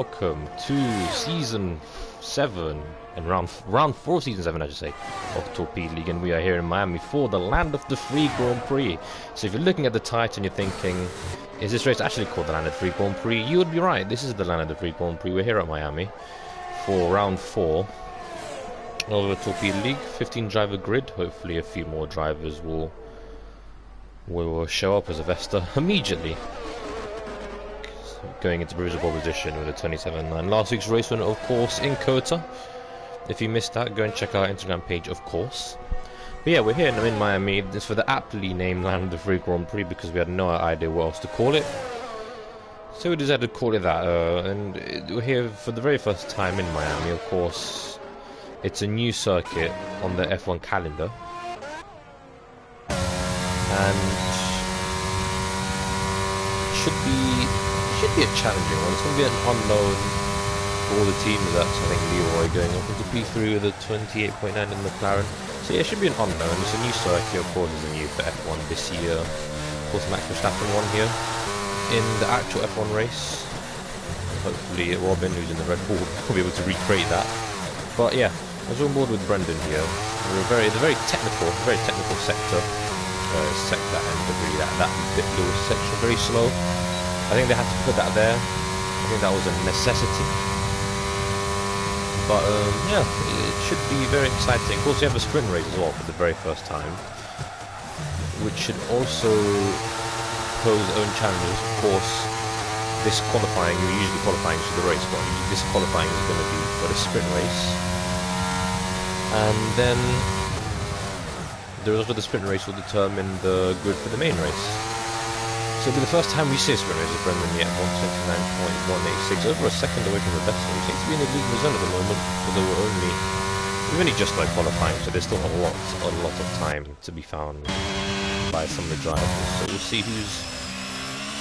Welcome to Season 7 and round 4, Season 7 I should say, of Torpedo League, and we are here in Miami for the Land of the Free Grand Prix. So if you're looking at the title and you're thinking, is this race actually called the Land of the Free Grand Prix? You would be right, this is the Land of the Free Grand Prix. We're here at Miami for round 4 of the Torpedo League, 15 driver grid. Hopefully a few more drivers will show up as a Vesta immediately. Going into bruiser pole position with a 27.9. Last week's race winner, of course, in Kota. If you missed that, go and check our Instagram page, of course. But yeah, we're here in Miami. This for the aptly named Land of the Free Grand Prix because we had no idea what else to call it. So we decided to call it that. And we're here for the very first time in Miami, of course. It's a new circuit on the F1 calendar. And should be a challenging one. It's going to be an unknown for all the teams. That's, I think, Leroy going up into P3 with a 28.9 in McLaren. So yeah, it should be an unknown. It's a new circuit, of course. It's a new for F1 this year. Of course, Max Verstappen won here in the actual F1 race. Hopefully Robin, who's in the Red Bull, will be able to recreate that. But yeah, I was on board with Brendan here. We're the very technical sector. Sector and really that bit little section, very slow. I think they had to put that there. I think that was a necessity. But yeah, it should be very exciting. Of course, you have a sprint race as well for the very first time, which should also pose its own challenges. Of course, this qualifying, you're usually qualifying to the race, but this qualifying is going to be for the sprint race. And then the result of the sprint race will determine the grid for the main race. So it'll be the first time we see a sprint race with Brendan yet. 129.186, over a second away from the best. We seem to be in the league result at the moment, although we've only just started qualifying, so there's still a lot of time to be found by some of the drivers. So we'll see who's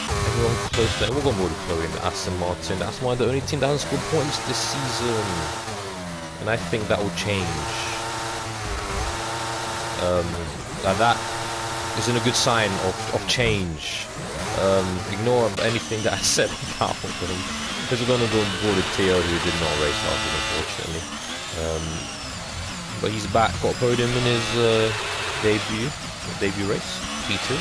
everyone close there. We'll go more with Chloe and Aston Martin. That's why the only team that hasn't scored points this season, and I think that will change. That isn't a good sign of change. Ignore anything that I said about them. Because we're going to go on board with Theo, who did not race last week, unfortunately. But he's back, got a podium in his debut race, P2.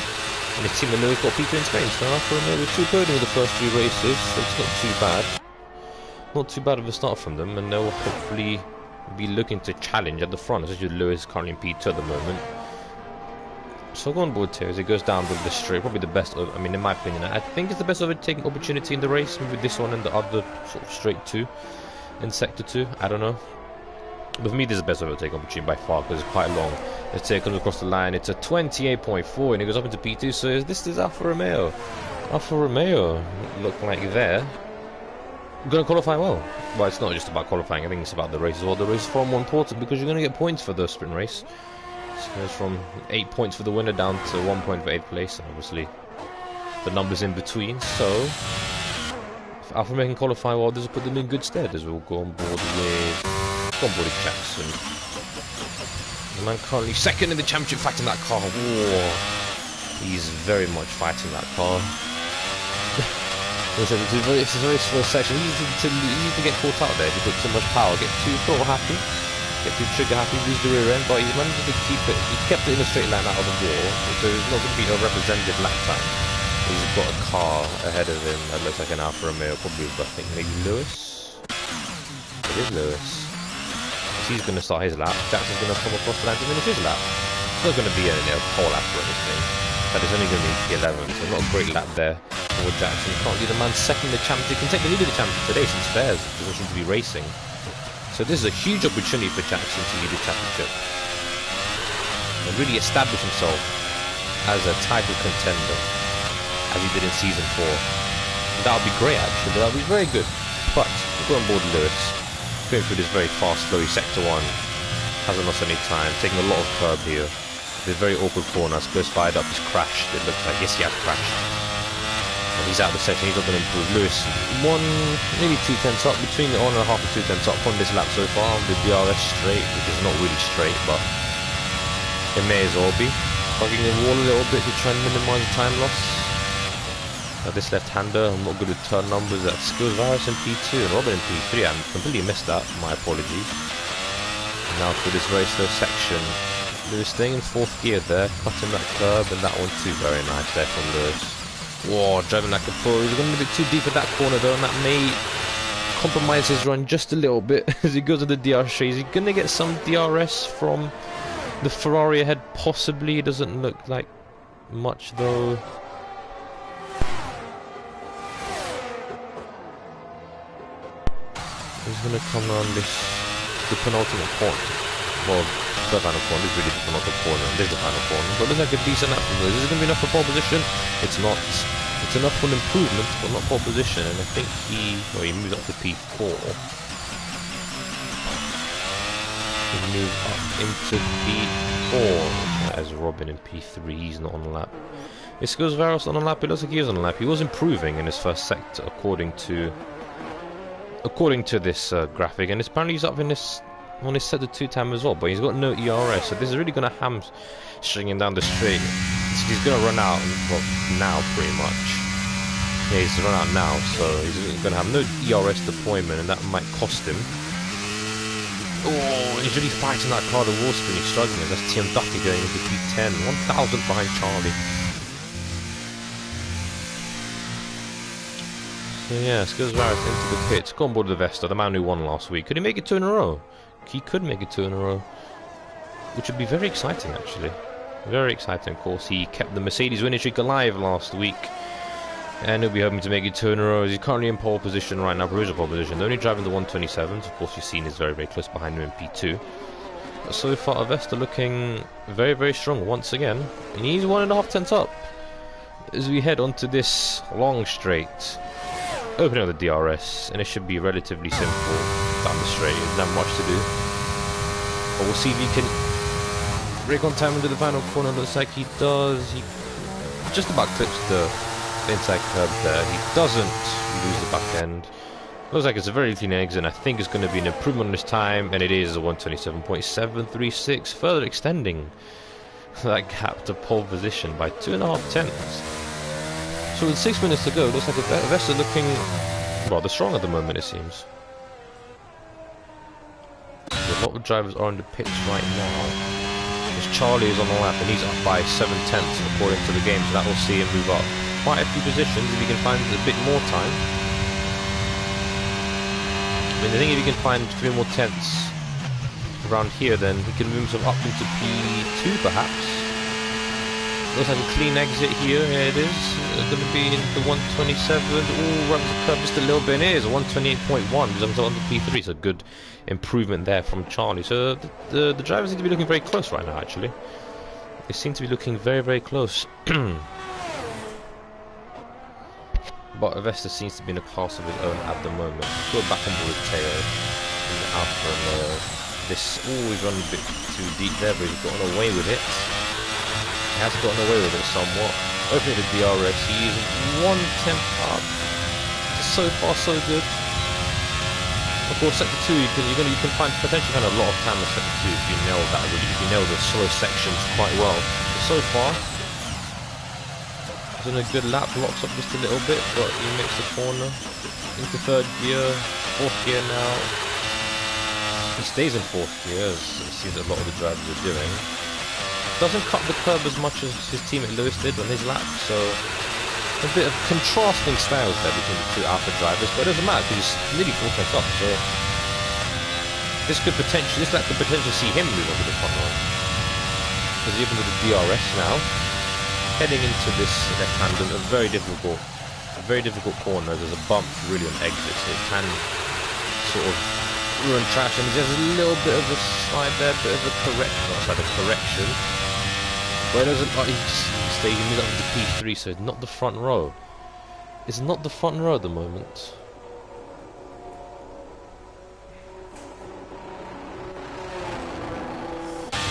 And his team Lewis got P2 in Spain. So after maybe 2 podiums in the first 3 races, so it's not too bad. Not too bad of a start from them, and they'll hopefully be looking to challenge at the front, especially Lewis currently in P2 at the moment. So I'll go on board too as it goes down the straight. Probably the best, I mean, in my opinion, I think it's the best overtaking opportunity in the race. Maybe this one and the other sort of straight 2 in sector 2. I don't know. But for me, this is the best overtaking opportunity by far because it's quite long. Let's say it comes across the line. It's a 28.4 and it goes up into P2. So this is Alfa Romeo. Alfa Romeo look like they're going to qualify well. Well, it's not just about qualifying. I think it's about the race as well. The race is far more important because you're going to get points for the sprint race. It goes from 8 points for the winner down to 1 point for 8th place, and obviously the numbers in between. So if Alfa Romeo can qualify well, this will put them in good stead as we'll go on board with Jackson. The man currently second in the championship, fighting that car. Whoa. He's very much fighting that car. It's a very slow section. Easy to get caught out there if you put too much power. Get too happy. Get too trigger happy, lose the rear end, but he's managed to keep it. He kept it in a straight line out of the wall, so it's not going to be a representative lap time. He's got a car ahead of him that looks like an Alfa Romeo, probably, I think maybe Lewis. It is Lewis. He's going to start his lap. Jackson's going to come across the line to finish his lap. It's not going to be a pole lap or anything, but it's only going to be P11, so not a great lap there for Jackson. Can't be the man second in the championship. He can take the lead of the championship today since Fairs doesn't seem to be racing. So this is a huge opportunity for Jackson to lead the championship and really establish himself as a title contender, as he did in Season 4. And that would be great, actually. That would be very good. But we'll go on board Lewis, going through this very fast, flowy Sector 1. Hasn't lost any time, taking a lot of curb here. This very awkward corner, Spurs fired up, he's crashed. It looks like, yes, he has crashed. And he's out of the section, he's not going to improve. Lewis, maybe 2 tenths up, between 1.5 and 2 tenths up from this lap so far on the DRS straight, which is not really straight, but it may as well be. Bugging the wall a little bit to try and minimise the time loss. This left-hander, I'm not good with turn numbers. That skills virus in P2 and Robin in P3. I completely missed that. My apologies. Now for this very slow section, Lewis staying in 4th gear there, cutting that curb, and that one too. Very nice there from Lewis. Whoa, driving like a pro. He's going a bit too deep at that corner though, and that may compromise his run just a little bit as he goes to the DRS. Is he going to get some DRS from the Ferrari ahead? Possibly. It doesn't look like much though. He's going to come around the penultimate corner. Well, the final corner is really the penultimate corner, and there's the final corner. But it looks like a decent lap from this. Is it going to be enough for pole position? It's not. It's enough for an improvement, but not pole position. And I think he moved up to P4. He moved up into P4 as Robin in P3. He's not on the lap. Is Skills Varus on the lap? It looks like he is on the lap. He was improving in his first sector, according to this graphic, and apparently he's up in this on his sector 2 time as well, but he's got no ERS, so this is really going to hamstring him down the straight. He's going to run out now pretty much. Yeah, he's run out now, so he's going to have no ERS deployment, and that might cost him. Oh, he's really fighting that car, the wall spin. He's struggling. That's Tim Ducky going into P10, 1,000 behind Charlie. So yeah, Skills Varus into the pits, go on board the Vesta, the man who won last week. Could he make it 2 in a row? He could make it 2 in a row, which would be very exciting actually. Very exciting, of course. He kept the Mercedes winning streak alive last week, and he'll be hoping to make it 2 in a row. He's currently in pole position right now, provisional pole position. They're only driving the 127s, of course you've seen is very, very close behind him in P2. But so far, Vesta looking very, very strong once again, and he's 1.5 tenths up as we head onto this long straight. Opening up the DRS, and it should be relatively simple down the straight. There's not much to do, but we'll see if he can brake on time into the final corner. Looks like he does. He just about clips the inside curb there. He doesn't lose the back end. Looks like it's a very clean exit, and I think it's going to be an improvement on this time, and it is a 127.736, further extending that gap to pole position by 2.5 tenths. So with 6 minutes to go, it looks like Vesta looking rather strong at the moment, it seems. A lot of drivers are in the pits right now. As Charlie is on the lap, and he's up by 7 tenths according to the game, so that will see him move up quite a few positions if he can find a bit more time. I mean, I think if he can find 3 more tenths around here, then he can move himself up into P2 perhaps. Looks like a clean exit here. Here it is. It's going to be in the 127. Oh, runs the curve just a little bit. It is 128.1. Jumps on the P3. It's a good improvement there from Charlie. So the drivers seem to be looking very close right now. Actually, they seem to be looking very, very close. But Vesta seems to be in a class of his own at the moment. Go back on board with Teo in the Alpha Romeo. This he's running a bit too deep there, but he's gotten away with it. He has gotten away with it somewhat. Opening the DRS, he is 1 tenth up. So far, so good. Of course, sector 2, you can find potentially kind of a lot of time in sector 2 if you nail that really. If you nail the slow sections quite well. But so far, he's on a good lap, locks up just a little bit, but he makes the corner into 3rd gear, 4th gear now. He stays in 4th gear, as it seems a lot of the drivers are doing. Doesn't cut the curb as much as his teammate Lewis did on his lap, so a bit of contrasting styles there between the 2 Alpha drivers, but it doesn't matter because he's nearly 4 tenths up, so this could potentially see him move over the front row. Because even with the DRS now, heading into this left-hander, a very difficult corner. There's a bump really on exits, so it can sort of ruin trash, and there's a little bit of a slide there, bit of a correction. But it doesn't. He's moving up to P3, so it's not the front row. It's not the front row at the moment.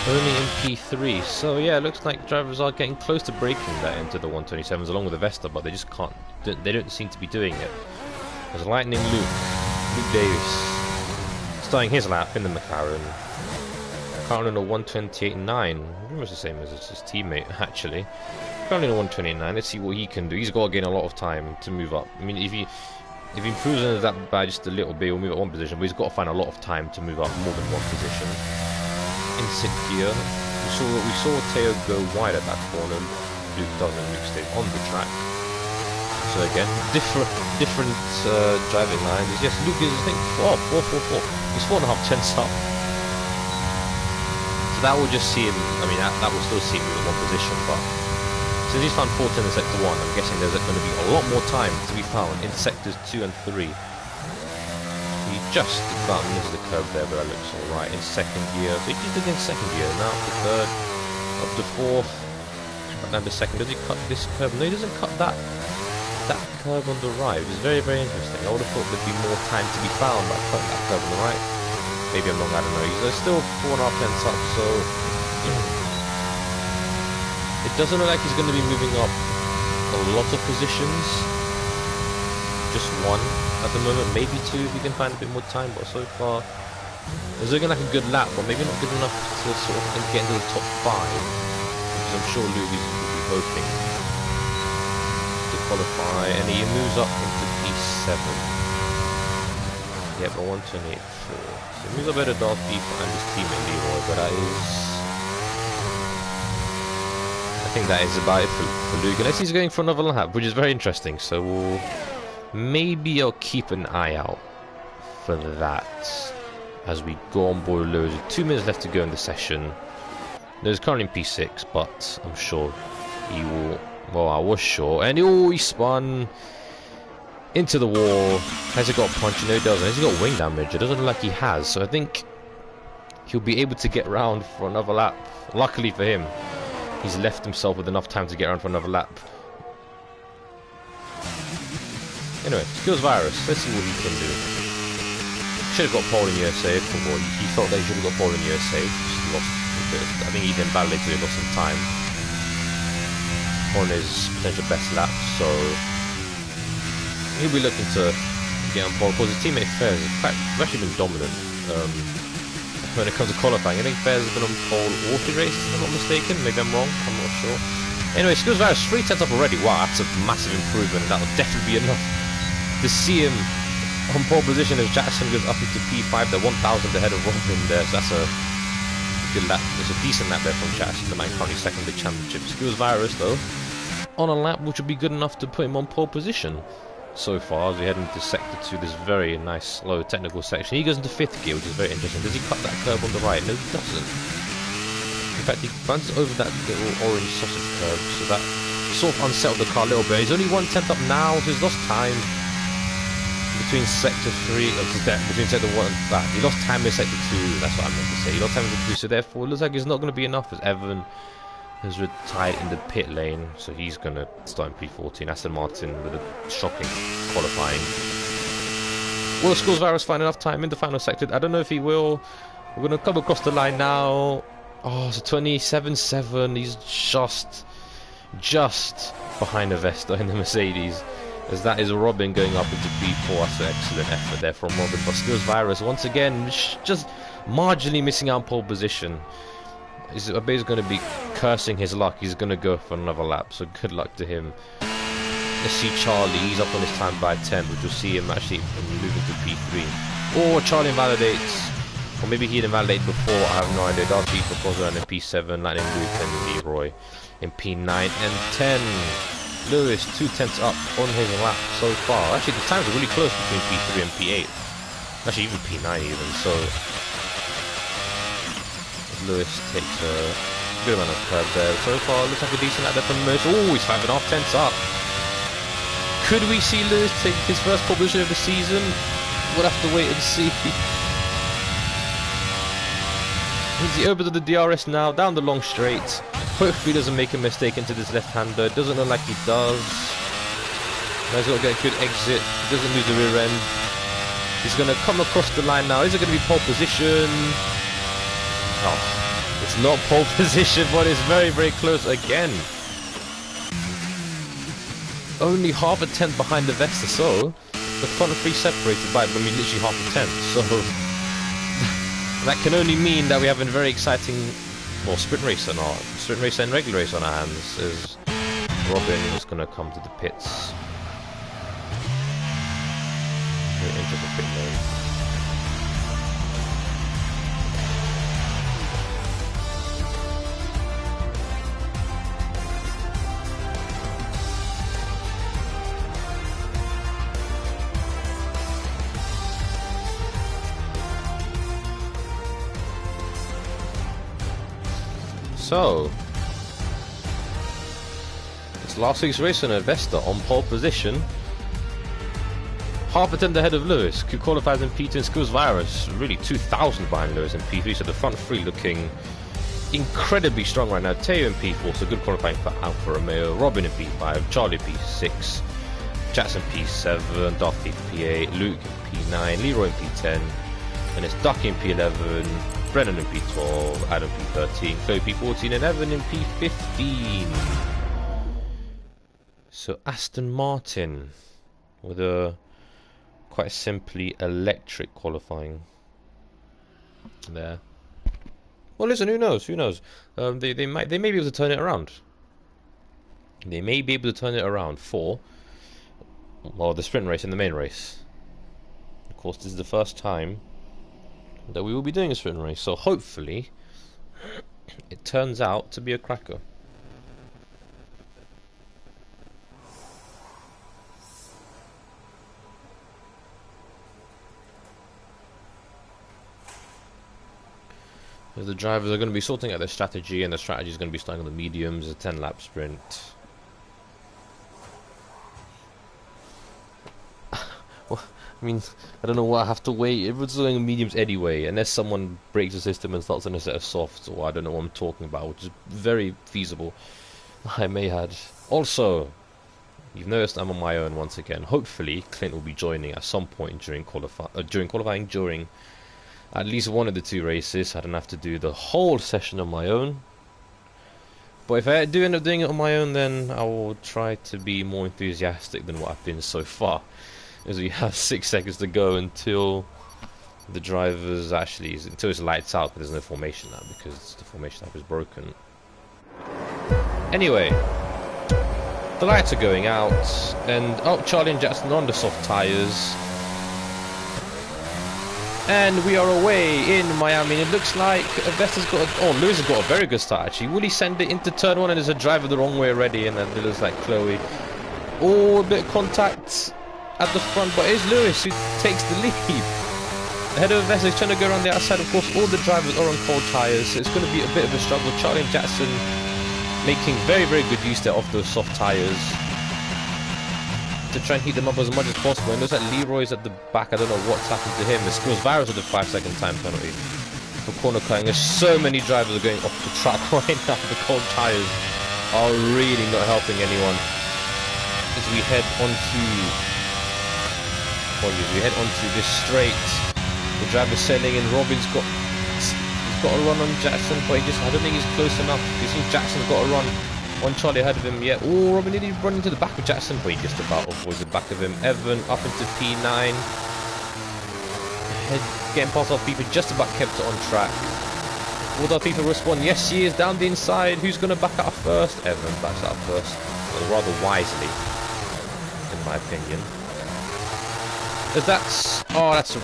Only in P3. So yeah, it looks like drivers are getting close to breaking that into the 127s along with the Vesta, but they just can't. They don't seem to be doing it. There's Lightning Luke Davis starting his lap in the McLaren. currently on a 128.9. Pretty much the same as his teammate, actually. Currently on a 129. Let's see what he can do. He's got to gain a lot of time to move up. I mean, if he improves on that by just a little bit, he'll move up one position, but he's got to find a lot of time to move up more than one position. In 6th gear, we saw Teo go wide at that corner. Luke doesn't. Luke stays on the track. So again, different driving lines. Yes, Luke is, I think, 4. He's 4.5 tenths up. So that will just see him. I mean, that will still see him in one position, but since he's found 4th in sector 1, I'm guessing there's going to be a lot more time to be found in sectors 2 and 3. He just about missed the curve there, but that looks alright. In 2nd gear, so he just did in 2nd gear. Now to 3rd, up to 4th, but now to 2nd. Does he cut this curve? No, he doesn't cut that curve on the right. It's very, very interesting. I would have thought there'd be more time to be found by cutting that curve on the right. Maybe I'm wrong, I don't know. He's still 4.5 tenths up, so you know, it doesn't look like he's going to be moving up a lot of positions. Just 1 at the moment, maybe 2 if he can find a bit more time, but so far it's looking like a good lap, but maybe not good enough to sort of get into the top 5, because I'm sure Louis will be hoping to qualify, and he moves up into P7. Yeah, but 128.4. So he moves up better Darth Beef and his teammate Leroy, but that is, I think that is about it for Luke, unless he's going for another lap, which is very interesting. So maybe I'll keep an eye out for that as we go on board Lewis. 2 minutes left to go in the session. There's currently in P6, but I'm sure he will. Well, I was sure, and he spun into the wall. Has he got a punch? No, he doesn't. Has he got wing damage? It doesn't look like he has. So I think he'll be able to get around for another lap. Luckily for him, he's left himself with enough time to get around for another lap. Anyway, Skills Virus. Let's see what he can do. Should have got pole in USA. Well, he felt that he should have got pole in USA. Just lost a bit. I think he then validated it, lost some time on his potential best lap. So he'll be looking to get on pole. Because his teammate Fairs, in fact, has actually been dominant when it comes to qualifying. I think Fairs has been on pole all 3 races, if I'm not mistaken. Maybe I'm wrong. I'm not sure. Anyway, Skills Virus 3 tenths up already. Wow, that's a massive improvement. That will definitely be enough to see him on pole position as Jackson goes up into P5. They're 1,000 ahead of Robin there, so that's a good lap. It's a decent lap there from Jackson, the man currently 2nd in the championship. Skills Virus though on a lap which would be good enough to put him on pole position. So far, as we head into sector 2, this very nice slow technical section, he goes into 5th gear, which is very interesting. Does he cut that curve on the right? No, he doesn't. In fact, he runs over that little orange sausage curve, so that sort of unsettled the car a little bit. He's only 1/10 up now, so he's lost time between sector 3, between sector 1 and that. He lost time in sector 2, that's what I meant to say. He lost time in sector 2, so therefore it looks like it's not going to be enough, as Evan has retired in the pit lane, so he's going to start in P14. Aston Martin with a shocking qualifying. Will Skills Virus find enough time in the final sector? I don't know if he will. We're going to come across the line now. Oh, so 27.7. He's just behind Avesta in the Mercedes, as that is Robin going up into P4. That's an excellent effort there from Robin. But Skills Virus once again just marginally missing out on pole position. Abe's going to be cursing his luck. He's going to go for another lap, so good luck to him. Let's see Charlie. He's up on his time by 10, which will see him actually moving to P3. Or Charlie invalidates, or maybe he invalidated before. I have no idea. Darcy goes around in P7, Lightning Luke and Leroy in P9 and 10. Lewis 2/10 up on his lap so far. Actually, the times are really close between P3 and P8. Actually, even P9 even. So Lewis takes a good amount of curve there. So far, looks like a decent lap there from Lewis. Oh, he's 5.5 tenths up. Could we see Lewis take his first pole position of the season? We'll have to wait and see. He opens up the DRS now, down the long straight. Hopefully he doesn't make a mistake into this left-hander. It doesn't look like he does. Now he's got to get a good exit. He doesn't lose the rear end. He's going to come across the line now. Is it going to be pole position? Oh, it's not pole position, but it's very, very close again. Only half a tenth behind the Vesta, so the front three separated by, I mean, literally half a tenth. So That can only mean that we have a very exciting, well, sprint race and regular race on our hands, as Robin is going to come to the pits. Very interesting pit lane. So, it's last week's race on Vesta on pole position. Half a tenth ahead of Lewis, who qualifies in P2 and scores Virus. Really 2,000 behind Lewis in P3, so the front three looking incredibly strong right now. Teo in P4, so good qualifying for Alfa Romeo. Robin in P5, Charlie P6, Jackson P7, Duffy P8, Luke in P9, Leroy in P10, and it's Ducky in P11. Brennan in P12, Adam P13, Chloe P14 and Evan in P15. So Aston Martin with a quite simply electric qualifying there. Well, listen, who knows? Who knows? They may be able to turn it around. They may be able to turn it around for, well, the sprint race and the main race. Of course, this is the first time that we will be doing a sprint race, so hopefully it turns out to be a cracker. As the drivers are going to be sorting out their strategy, and the strategy is going to be starting on the mediums, a 10-lap sprint. I mean, I don't know why I have to wait. Everyone's doing mediums anyway, unless someone breaks the system and starts on a set of softs, or I don't know what I'm talking about, which is very feasible. I may add. Also, you've noticed I'm on my own once again. Hopefully, Clint will be joining at some point during qualifying, during at least one of the two races. I don't have to do the whole session on my own. But if I do end up doing it on my own, then I will try to be more enthusiastic than what I've been so far. As we have 6 seconds to go until the drivers until it's lights out, but there's no formation now because the formation app is broken. Anyway, the lights are going out, and Charlie and Jackson are on the soft tyres. And we are away in Miami, and it looks like Vesta's got Lewis has got a very good start actually. Will he send it into turn 1 and there's a driver the wrong way already, and then it looks like Chloe. A bit of contact at the front, but it's Lewis who takes the lead. Ahead of Vesta, he's trying to go around the outside. Of course, all the drivers are on cold tyres, so it's going to be a bit of a struggle. Charlie and Jackson making very, very good use there off those soft tyres to try and heat them up as much as possible. And it looks like Leroy's at the back. I don't know what's happened to him. It scores Virus with the 5-second time penalty for corner cutting. There's so many drivers are going off the track right now. The cold tyres are really not helping anyone. As we head onto this straight, the driver's sailing in. Robin's got a run on Jackson, but I don't think he's close enough. You see Jackson's got a run on Charlie ahead of him yet. Oh, Robin nearly run into the back of Jackson, but he just about avoids the back of him. Evan up into P9. Getting past Alfifa, just about kept it on track. Will Alfifa respond? Yes, she is down the inside. Who's going to back out first? Evan backs out first, rather wisely, in my opinion. That's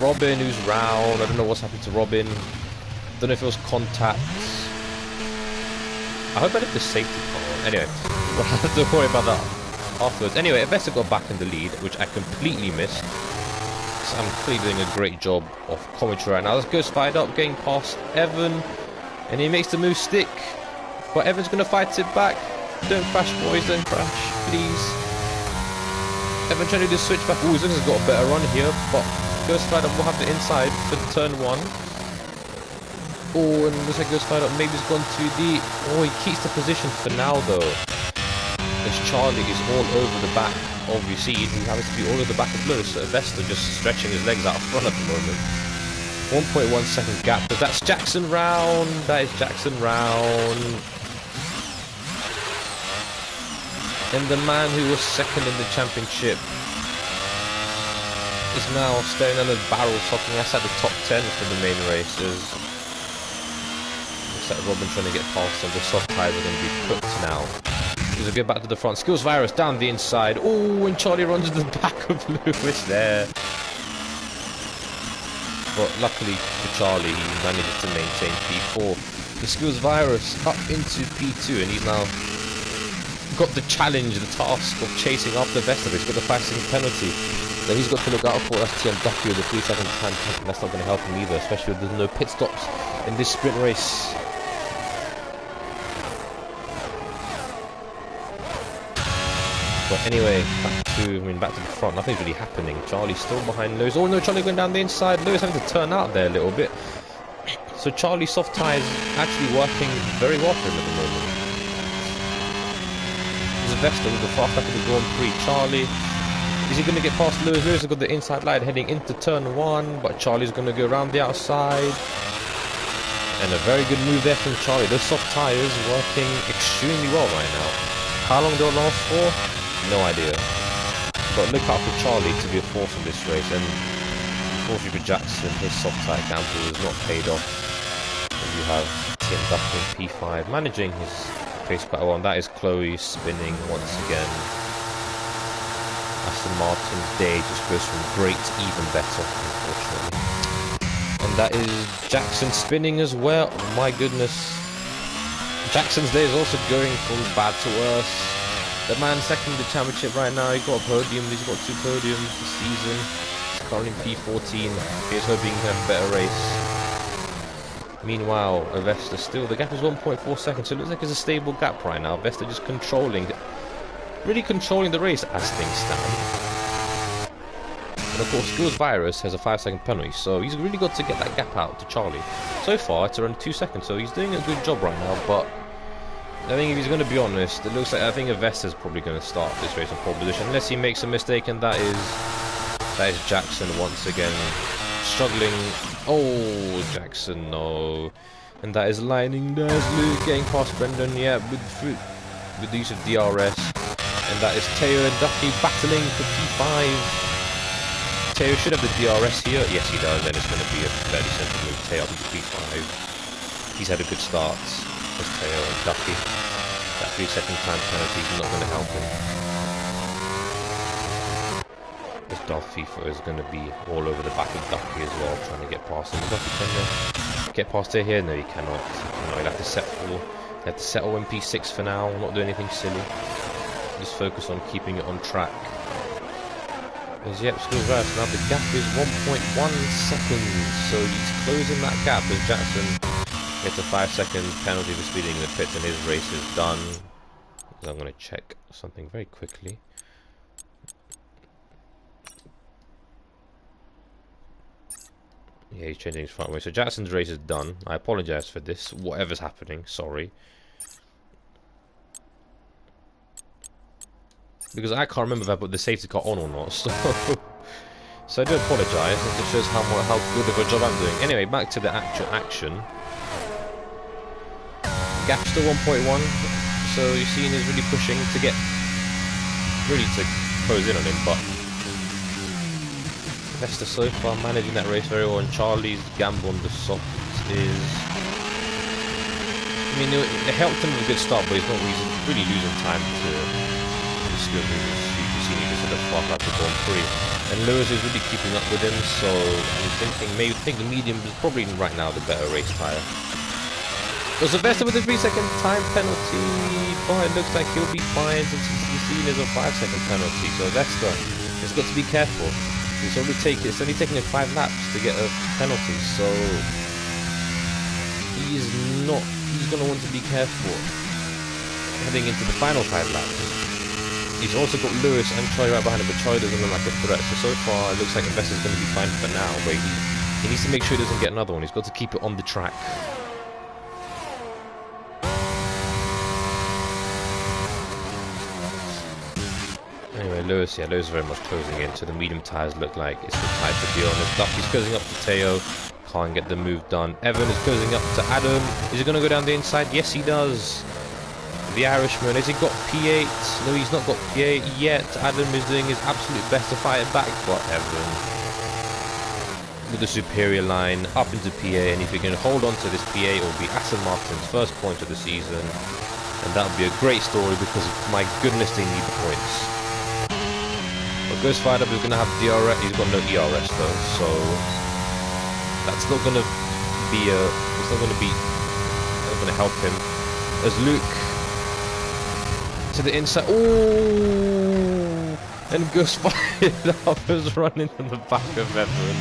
Robin who's round. I don't know what's happened to Robin. Don't know if it was contact. I hope I did the safety car. Anyway, we'll have to worry about that afterwards. Anyway, Vesta got back in the lead, which I completely missed. So I'm clearly doing a great job of commentary right now. Let's go fired up, getting past Evan, and he makes the move stick. But Evan's going to fight it back. Don't crash, boys, don't crash, please. Evan trying to do the switch back. Ooh, Zux has got a better run here, but Ghost Rider will have the inside for turn 1. Oh, and looks like Ghost Rider maybe has gone to the... Oh, he keeps the position for now, though. As Charlie is all over the back of Recede, he happens to be all over the back of Lewis, so Vesta just stretching his legs out front at the moment. 1.1 second gap, but that's Jackson round. That is Jackson round. And the man who was second in the championship is now staring at the barrel, something that's at the top 10 for the main races. Looks like Robin trying to get past them. The soft tyres are going to be cooked now. He's going to go back to the front. Skills Virus down the inside. Oh, and Charlie runs to the back of Lewis there. But luckily for Charlie, he manages to maintain P4. The Skills Virus up into P2, and he's now got the challenge, the task of chasing after Vesta. He's got the 5-second penalty that he's got to look out for. That's TM Duffy with the 3-second time. That's not going to help him either, especially with there's no pit stops in this sprint race. But anyway, back to the front. Nothing's really happening. Charlie's still behind Lewis. Oh no, Charlie going down the inside. Lewis having to turn out there a little bit. So Charlie's soft tyres actually working very well for him at the moment. There's a Vesta with the fast lap of the Grand Prix. Charlie, is he going to get past Lewis? Lewis has got the inside line heading into turn 1, but Charlie's going to go around the outside. And a very good move there from Charlie. Those soft tyres working extremely well right now. How long they'll last for? No idea. But look out for Charlie to be a force in this race. And unfortunately for Jackson, his soft tyre gamble has not paid off. And you have Tim Duffy in P5 managing his pace quite well. And that is Chloe spinning once again. Aston Martin's day just goes from great to even better, unfortunately. And that is Jackson spinning as well. Oh my goodness. Jackson's day is also going from bad to worse. The man second in the championship right now. He got a podium. He's got 2 podiums this season. He's currently P14. He's hoping he can have a better race. Meanwhile, Vesta still. The gap is 1.4 seconds. So it looks like it's a stable gap right now. Vesta just really controlling the race as things stand. And of course, Skills Virus has a 5-second penalty. So he's really got to get that gap out to Charlie. So far, it's around 2 seconds. So he's doing a good job right now. But I think if he's going to be honest, it looks like I think Vesta's probably going to start this race on pole position, unless he makes a mistake, and that is Jackson once again struggling. Oh, Jackson, no, and that is lining. There's Luke getting past Brendan, yeah, with the use of DRS, and that is Teo and Ducky battling for P5. Teo should have the DRS here. Yes, he does, and it's going to be a fairly simple move. Teo up to P5. He's had a good start. Just Teo and Ducky. That 3-second time penalty is not going to help him. This Duffy is going to be all over the back of Ducky as well, trying to get past him. Duffy can get past it here? No, he cannot. No, he'll have to settle in P6 for now. Not do anything silly. Just focus on keeping it on track. As yep, Skills Virus. Now the gap is 1.1 seconds, so he's closing that gap as Jackson gets a 5-second penalty for speeding in the pits, and his race is done. So I'm going to check something very quickly. Yeah, he's changing his front wing. So Jackson's race is done. I apologise for this. Whatever's happening, sorry. Because I can't remember if I put the safety car on or not. So I do apologise. It just shows how good of a job I'm doing. Anyway, back to the actual action. Gap's still 1.1, so you've seen is really pushing to get to close in on him, but Vesta so far managing that race very well, and Charlie's gamble on the soft is, I mean, it helped him with a good start, but he's really losing time to the skill moves. You've seen he just had a fast lap to Grand Prix, and Lewis is really keeping up with him, so I'm thinking the medium is probably right now the better race tyre. It was Vesta with a 3-second time penalty, but it looks like he'll be fine since he's seen as a 5-second penalty. So Vesta has got to be careful. It's only taking him 5 laps to get a penalty, so he's going to want to be careful heading into the final 5 laps. He's also got Lewis and Troy right behind him, but Troy doesn't look like a threat. So far it looks like Vesta's going to be fine for now, but he needs to make sure he doesn't get another one. He's got to keep it on the track. Anyway, Lewis is very much closing in, so the medium tyres look like it's the type to be honest. Duffy's closing up to Teo, can't get the move done. Evan is closing up to Adam. Is he going to go down the inside? Yes, he does. The Irishman, has he got P8? No, he's not got P8 yet. Adam is doing his absolute best to fight it back, but Evan with the superior line up into PA, and if he can hold on to this PA, it will be Aston Martin's first point of the season, and that would be a great story because my goodness, they need the points. But Ghost Fired Up is going to have DRS. He's got no ERS though, so that's not going to be a. It's not going to be. Not going to help him. As Luke to the inside. Oh, and Ghost Fired Up is running in the back of Evan.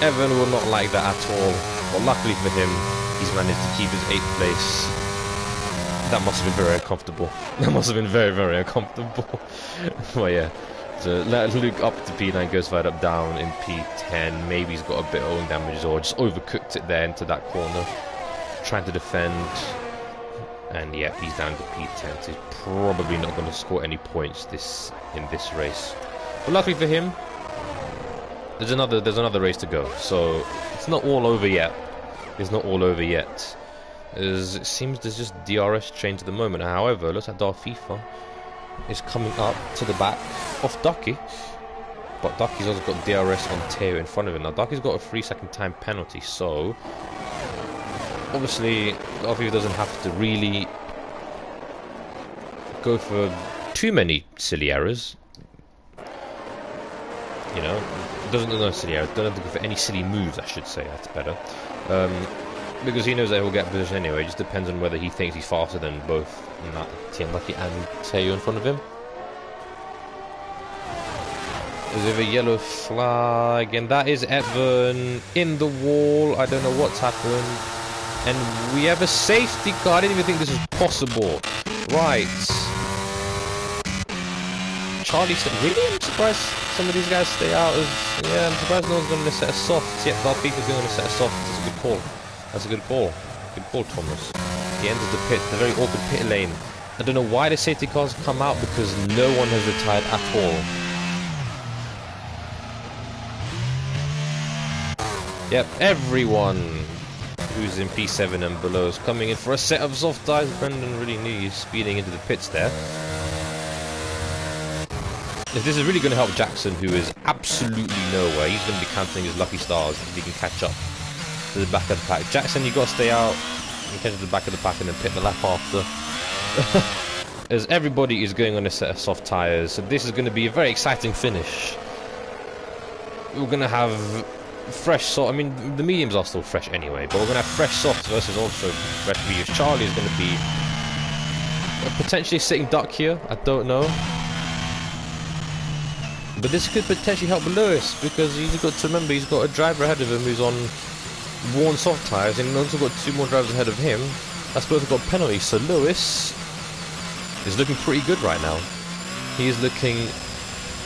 Evan will not like that at all. But luckily for him, he's managed to keep his 8th place. That must have been very uncomfortable. That must have been very, very uncomfortable. Well, yeah. So let Luke up to P9, Ghost Fired Up down in P10. Maybe he's got a bit of own damage or just overcooked it there into that corner. Trying to defend. And yeah, he's down to P10. So he's probably not going to score any points in this race. But luckily for him, there's another race to go. So it's not all over yet. It's not all over yet. As it seems there's just DRS change at the moment. However, looks like Darth FIFA is coming up to the back of Ducky. But Ducky's also got DRS on Teo in front of him. Now Ducky's got a 3-second time penalty, so obviously Darth FIFA doesn't have to really go for too many silly errors. You know, doesn't have to go for any silly moves, I should say. That's better. Because he knows that he'll get position anyway. It just depends on whether he thinks he's faster than both Lucky and Teo in front of him. There's a yellow flag, and that is Evan in the wall. I don't know what's happened. And we have a safety car. I didn't even think this was possible. Right. Charlie, really? I'm surprised some of these guys stay out. Yeah, I'm surprised no one's going to set a soft. Yeah, Darth Beaker's going to set a soft. That's a good call. That's a good call. Good call, Thomas. He enters the pit, the very awkward pit lane. I don't know why the safety cars come out because no one has retired at all. Yep, everyone who's in P7 and below is coming in for a set of soft tyres. Brendan really knew he's speeding into the pits there. This is really going to help Jackson, who is absolutely nowhere. He's going to be counting his lucky stars if he can catch up to the back of the pack. Jackson, you've got to stay out and catch the back of the pack and then pit the lap after. As everybody is going on a set of soft tyres, so this is going to be a very exciting finish. We're going to have fresh soft. I mean, the mediums are still fresh anyway, but we're going to have fresh softs versus also fresh mediums. Charlie is going to be potentially sitting duck here. I don't know. But this could potentially help Lewis because he's got to remember he's got a driver ahead of him who's on worn soft tyres, and he's also got 2 more drivers ahead of him. That's both got penalties. So Lewis is looking pretty good right now. He is looking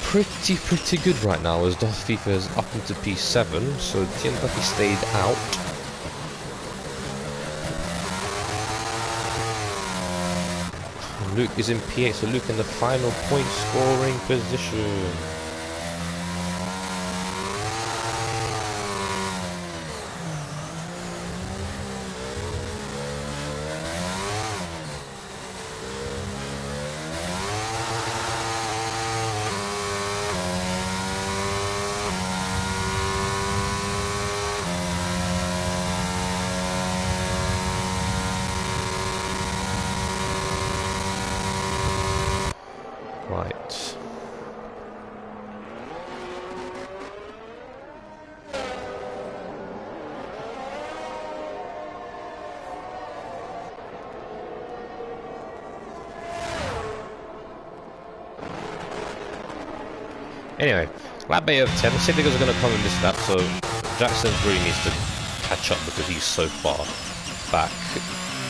pretty good right now as Darth FIFA is up into P7. So Team Ducky stayed out. And Luke is in P8, so Luke in the final point scoring position. Right. Anyway, lap 8 of 10. The safety cars are going to come in this lap, so Jackson really needs to catch up because he's so far back.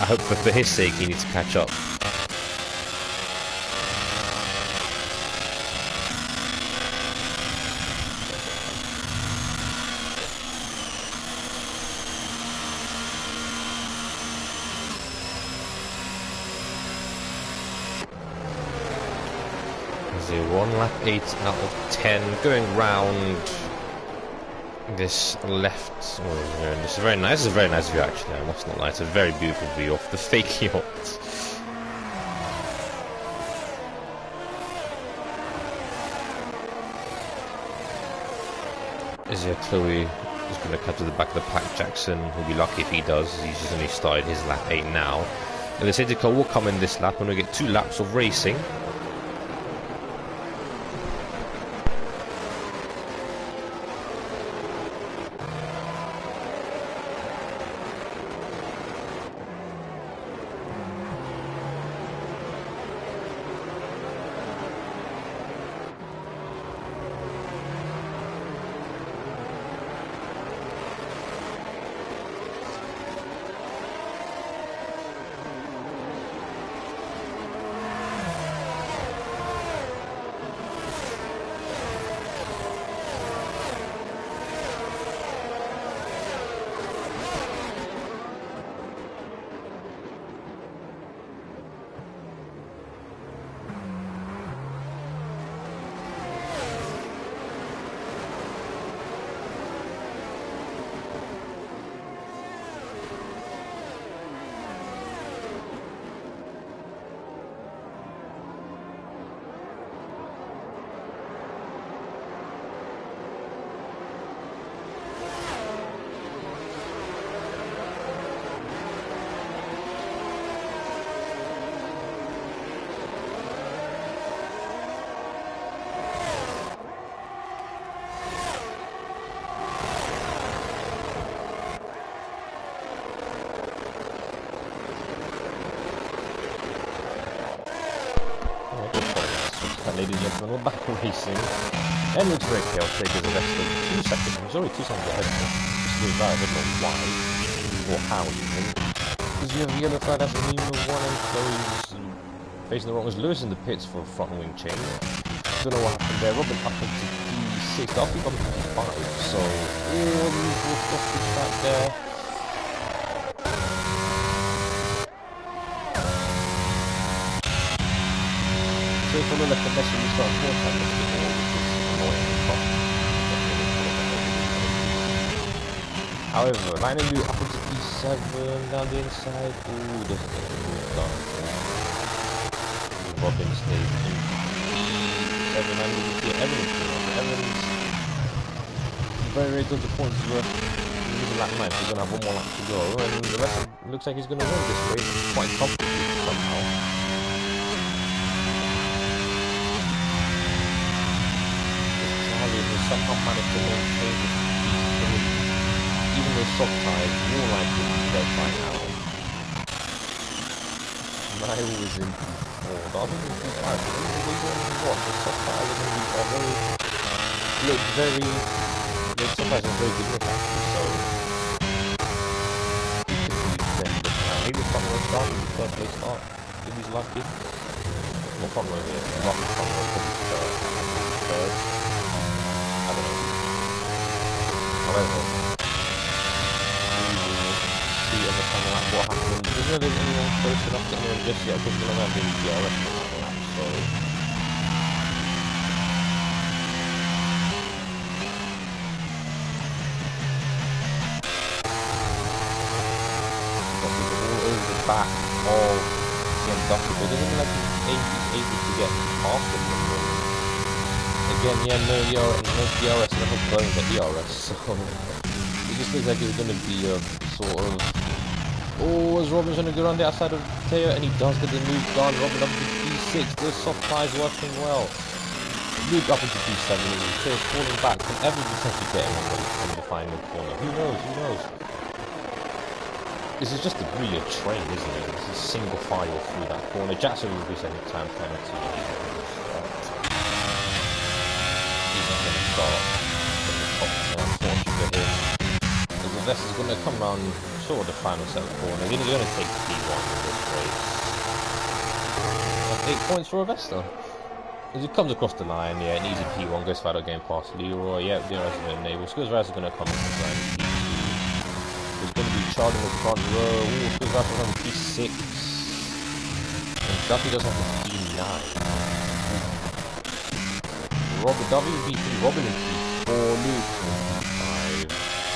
I hope for his sake he needs to catch up. One lap 8 out of 10, going round this left. Oh, this is very nice. This is a very nice view, actually. I must not lie. It's a very beautiful view off the fake yacht. As yeah, Chloe is going to cut to the back of the pack. Jackson will be lucky if he does. He's just only started his lap 8 now. And the safety car will come in this lap, and we'll get 2 laps of racing. Ladies and gentlemen, we're back racing. And looks very chaotic as a rest of 2 seconds. He's already 2 seconds ahead of me. Just I don't know why. Or how even. Because you have the other side has a Nemo 1 and Chloe's facing the wrong as Lewis in the pits for a front wing change. Don't know what happened there. Robin up into P6. I think I'm P5. So, all the usual stuff is back there. So if I look at the mess when we start 4 times before, which is annoying, but however, Lightning Blue up into P7, down the inside, ooh, doesn't get the move done. Robin stays in P7, and we can see Evans Evans very, very good. The points were losing lap 9, so he's going to have 1 more lap to go, and the rest looks like he's going to win this race quite comfortably somehow. Somehow managed to maintain the speed, even though soft tires more likely to be dead by now. Niall was in P4, but I think in P5, what? The soft tires are going to be the soft tires are very good look actually, so maybe the front row start, maybe the first place start, if he's lucky. Well, front row here, not the front row, probably third. I don't know. However, we will see on the final lap what happens. There's not anyone close enough to anyone just yet because we're not having the DRS on the lap, so. But we're all over the back of BMW, but it doesn't look like he's able to get past them. Again, yeah, no DRS, and I hope Chloe get DRS, so it just looks like it's going to be a sort of, oh, is Robin's going to go around the outside of Teo, and he does get the move done. Robin up into P6, the soft tires working well. Luke up into P7, and Teo's falling back, can ever potentially get him on the final corner. Who knows? This is just a brilliant train, isn't it? This is single file through that corner. Jackson will be setting time penalty. Start from the top turn, unfortunately for him. Because the Vest is going to come around sort of the final set of corners. He's going to take P1 in this race. 8 points for Avesta. As he comes across the line, yeah, an easy P1, goes for getting past Leroy, yeah, the rest of it enabled. Skills is going to come in the line P2. He's going to be charging the front row. Ooh, Skills Rise is on P6. And Duffy does have a P9. Robin WB3, Robin in P4, Luke in P5,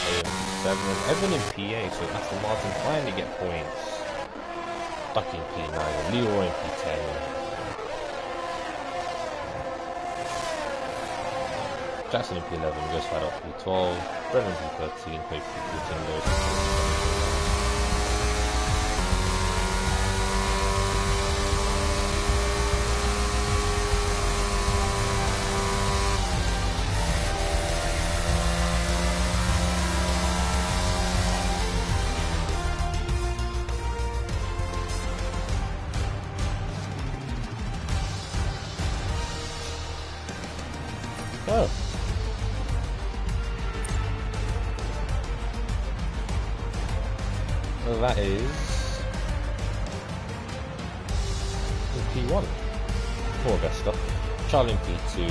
Taylor in P7, Evan in P8, so Aston Martin finally get points. Ducky in P9, Leroy in P10. Jackson in P11 goes right up P12. Brennan P13, P14 goes to oh. Well, that is P1. Poor Vesta. Charlie in P2,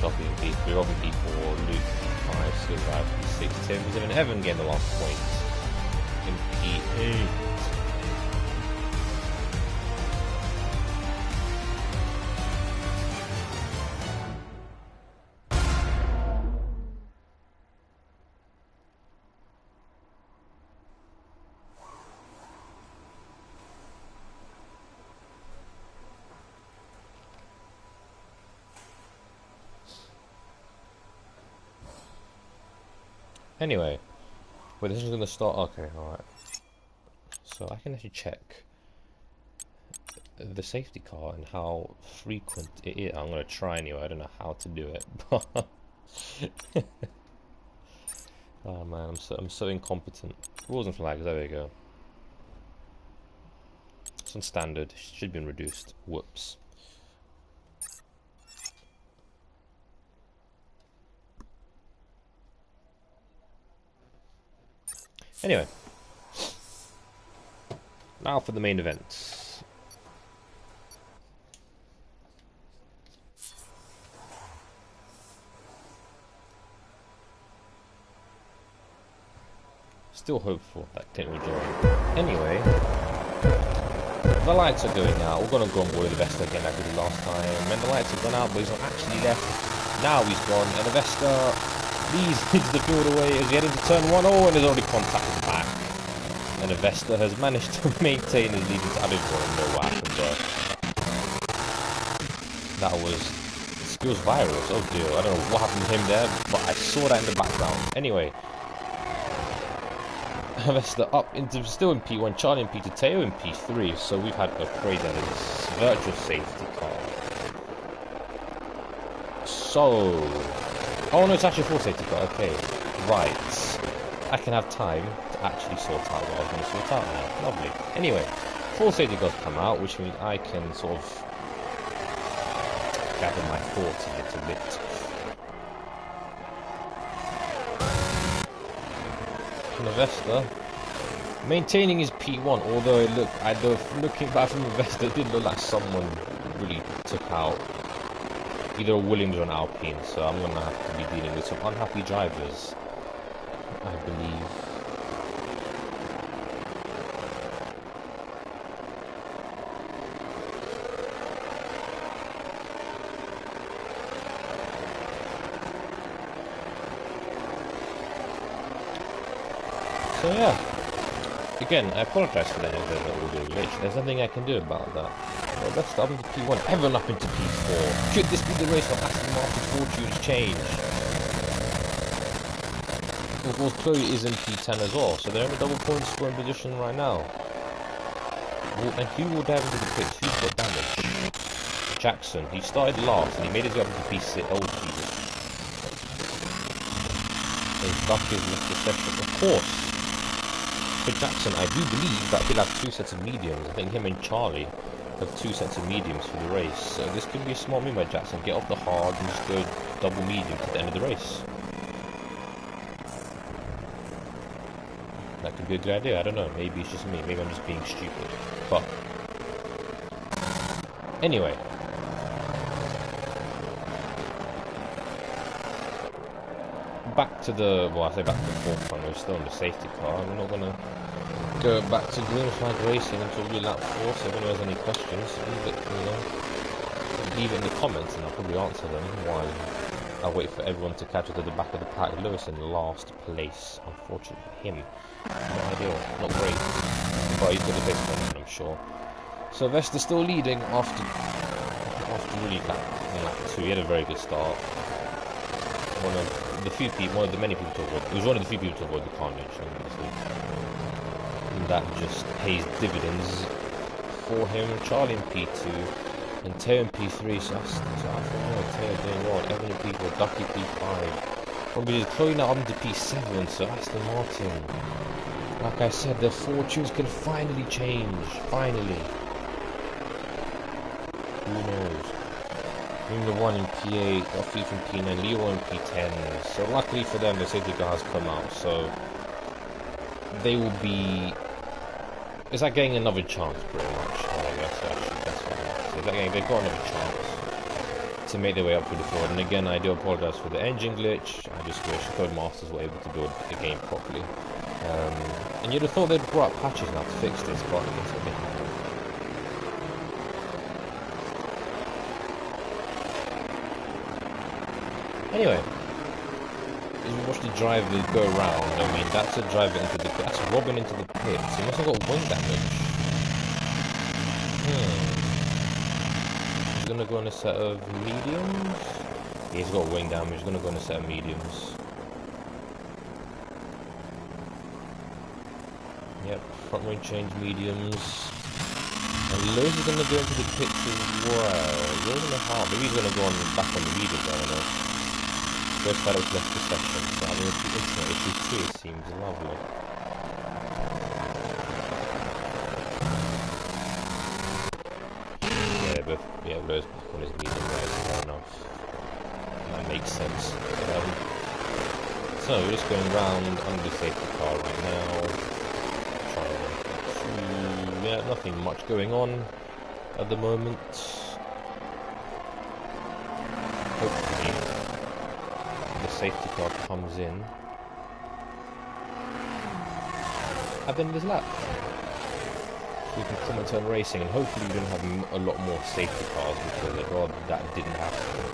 Doppy in P3, Rob in P4, Luke P5, Silver P6, Tim was in Evan getting the last point in P8. Anyway, well, this is going to start. Okay, alright. So I can actually check the safety car and how frequent it is. I'm going to try anyway. I don't know how to do it, but oh man, I'm so incompetent. Rules and flags. There we go. It's on standard. Should have been reduced. Whoops. Anyway, now for the main event. Still hopeful that Clint will join. Anyway, the lights are going out. We're going to go on board with the Vesta again like we did last time. And the lights have gone out, but he's not actually left. Now he's gone, and the Vesta leads the field away as he heading to turn 1. Oh, and there's already contact at the back. And the Vesta has managed to maintain his lead into. I don't know what happened there. That was skills virus. Oh dear, I don't know what happened to him there, but I saw that in the background. Anyway, Vesta up into still in P1, Charlie in P2, Teo in P3. So we've had a crazy virtual safety car. So, oh no, it's actually a full safety car. Okay, right. I can have time to actually sort out what I was going to sort out now. Lovely. Anyway, full safety car's come out, which means I can sort of gather my thoughts a little bit. And the Vesta maintaining his P1, although it looked, looking back from the Vesta, it did look like someone really took out either a Williams or an Alpine, so I'm going to have to be dealing with some unhappy drivers, I believe. So yeah, again, I apologise for the audio glitch. There's nothing I can do about that. Well, let's start into P1, Evan up into P4. Could this be the race where Aston Martin's fortunes change? Of course, Chloe is in P10 as well, so they're in a double point scoring position right now. And who will dive into the pits? Who's got damage? Jackson. He started last and he made his way up into P6. Oh, Jesus. His duck is left the session. Of course. For Jackson, I do believe that he'll have 2 sets of mediums. I think him and Charlie have 2 sets of mediums for the race. So this could be a smart move by Jackson. Get off the hard and just go double medium at the end of the race. That could be a good idea. I don't know. Maybe it's just me. Maybe I'm just being stupid. But anyway. Back to the, well, I say back to the forefront. We're still in the safety car. We're not going to go back to green flag racing until we lap 4. So if anyone has any questions, leave it in the comments and I'll probably answer them while I wait for everyone to catch up to the back of the pack. Lewis in last place, unfortunately for him. Not ideal, not great, but he's got the best one, I'm sure. So Vesta's still leading after really lap 2. He had a very good start. one of the few people, one of the many people to avoid. It was one of the few people to avoid the carnage, obviously. And that just pays dividends for him. Charlie in P2 and Teo in P3. So I thought, Teo doing well. Evan in P4, Ducky P5. Probably just closing out up to P7. So Aston Martin, like I said, their fortunes can finally change. Finally. Who knows? Formula 1 in P8, Duffy from P9, Leo in P10. So luckily for them, the safety car has come out. So they will be. It's like getting another chance, pretty much. That's what I like to say. It's like they've got another chance to make their way up through the field. And again, I do apologize for the engine glitch. I just wish Codemasters were able to build the game properly. And you'd have thought they'd brought up patches now to fix this, but it's okay. Anyway, as we watch the driver go around, I mean, that's a driver into the pit, that's Robin into the pits. He must have got wing damage. He's gonna go on a set of mediums. Yeah, he's got wing damage, he's gonna go on a set of mediums. Yep, front wing change mediums. And Lewis is gonna go into the pits as well. You're gonna half, maybe he's gonna go on back on the mediums, I don't know. First that was left the session, so having a few internet issues too seems lovely. Yeah, Lewis back on his medium there, fair enough. That makes sense. So we're just going round under the safety car right now. Trying to, yeah, nothing much going on at the moment. Hopefully the safety car comes in at the end of this lap. We can comment on racing, and hopefully we don't have a lot more safety cars, because I'd rather that didn't happen.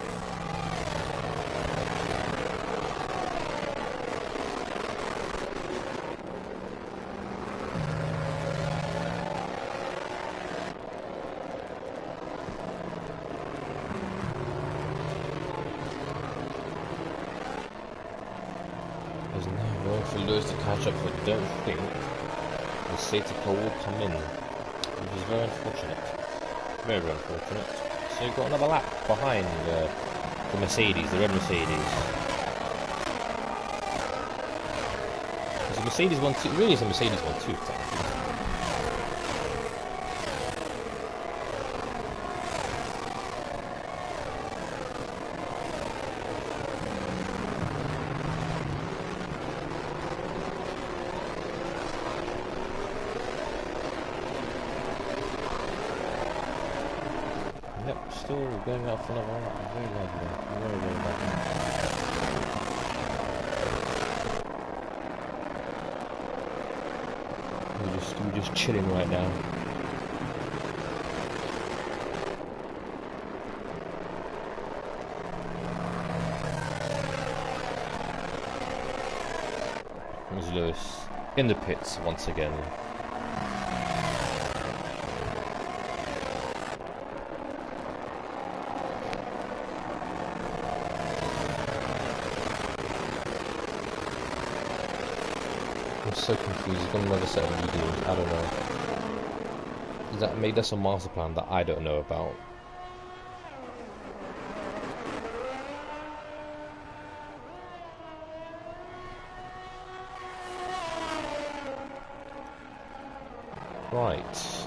There's no room for Lewis to catch up, but I don't think the safety car will come in, which is very unfortunate. Very, very unfortunate. So you've got another lap behind the Mercedes, the red Mercedes. It's a Mercedes 1-2, really it's a Mercedes 1-2 technically. Yep, still going out for another lap. Very lovely. Very, very lovely. We're just chilling right now. There's Lewis in the pits once again. I'm so confused. He's got another set of mediums. I don't know. Is that maybe that's a master plan that I don't know about? Right.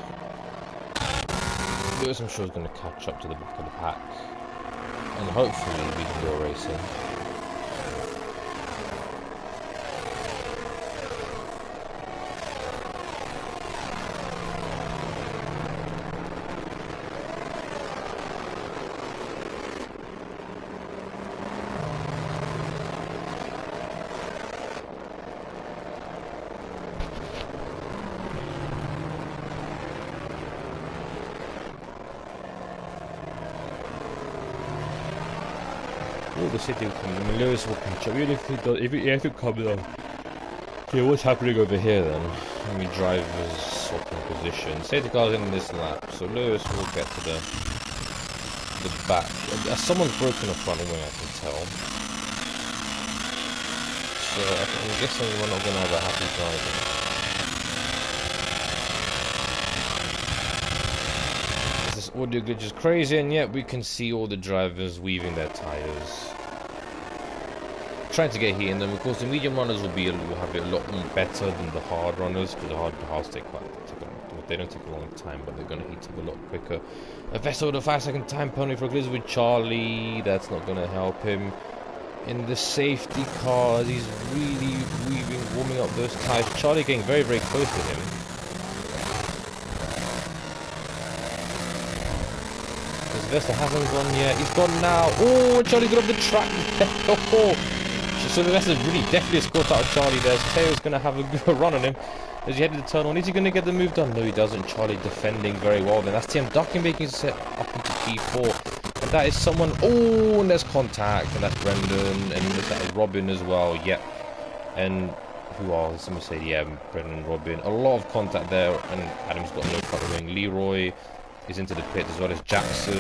Lewis, I'm sure, is going to catch up to the back of the pack, and hopefully we can go racing. The city will come in. Lewis will catch up. Even if it does, if it comes on. Okay, what's happening over here then? Let me drivers swapping position. Safety car's in this lap, so Lewis will get to the back. Someone's broken a front wing, I can tell. so I'm guessing we're not going to have a happy driving. This audio glitch is crazy, and yet we can see all the drivers weaving their tires, trying to get heat in them. Of course, the medium runners will have it a lot better than the hard runners, because the hard cars they don't take a long time, but they're going to heat up a lot quicker. A Vettel with a 5-second time penalty for Gliz with Charlie. That's not going to help him. In the safety cars, he's really warming up those tires. Charlie getting very, very close to him. Because Vesta hasn't gone yet. He's gone now. Oh, Charlie got up the track. Oh, so Vesta's really definitely scored out of Charlie there. Teo's going to have a good run on him as he headed the turn. Is he going to get the move done? No, he doesn't. Charlie defending very well. Then that's TM Ducky making set up into P4. And that is someone. Oh, and there's contact. And that's Brendan. And that is Robin as well. Yep. And who else? Someone say, yeah, Brendan, Robin. A lot of contact there. And Adam's got no cut wing. Leroy is into the pit as well as Jackson.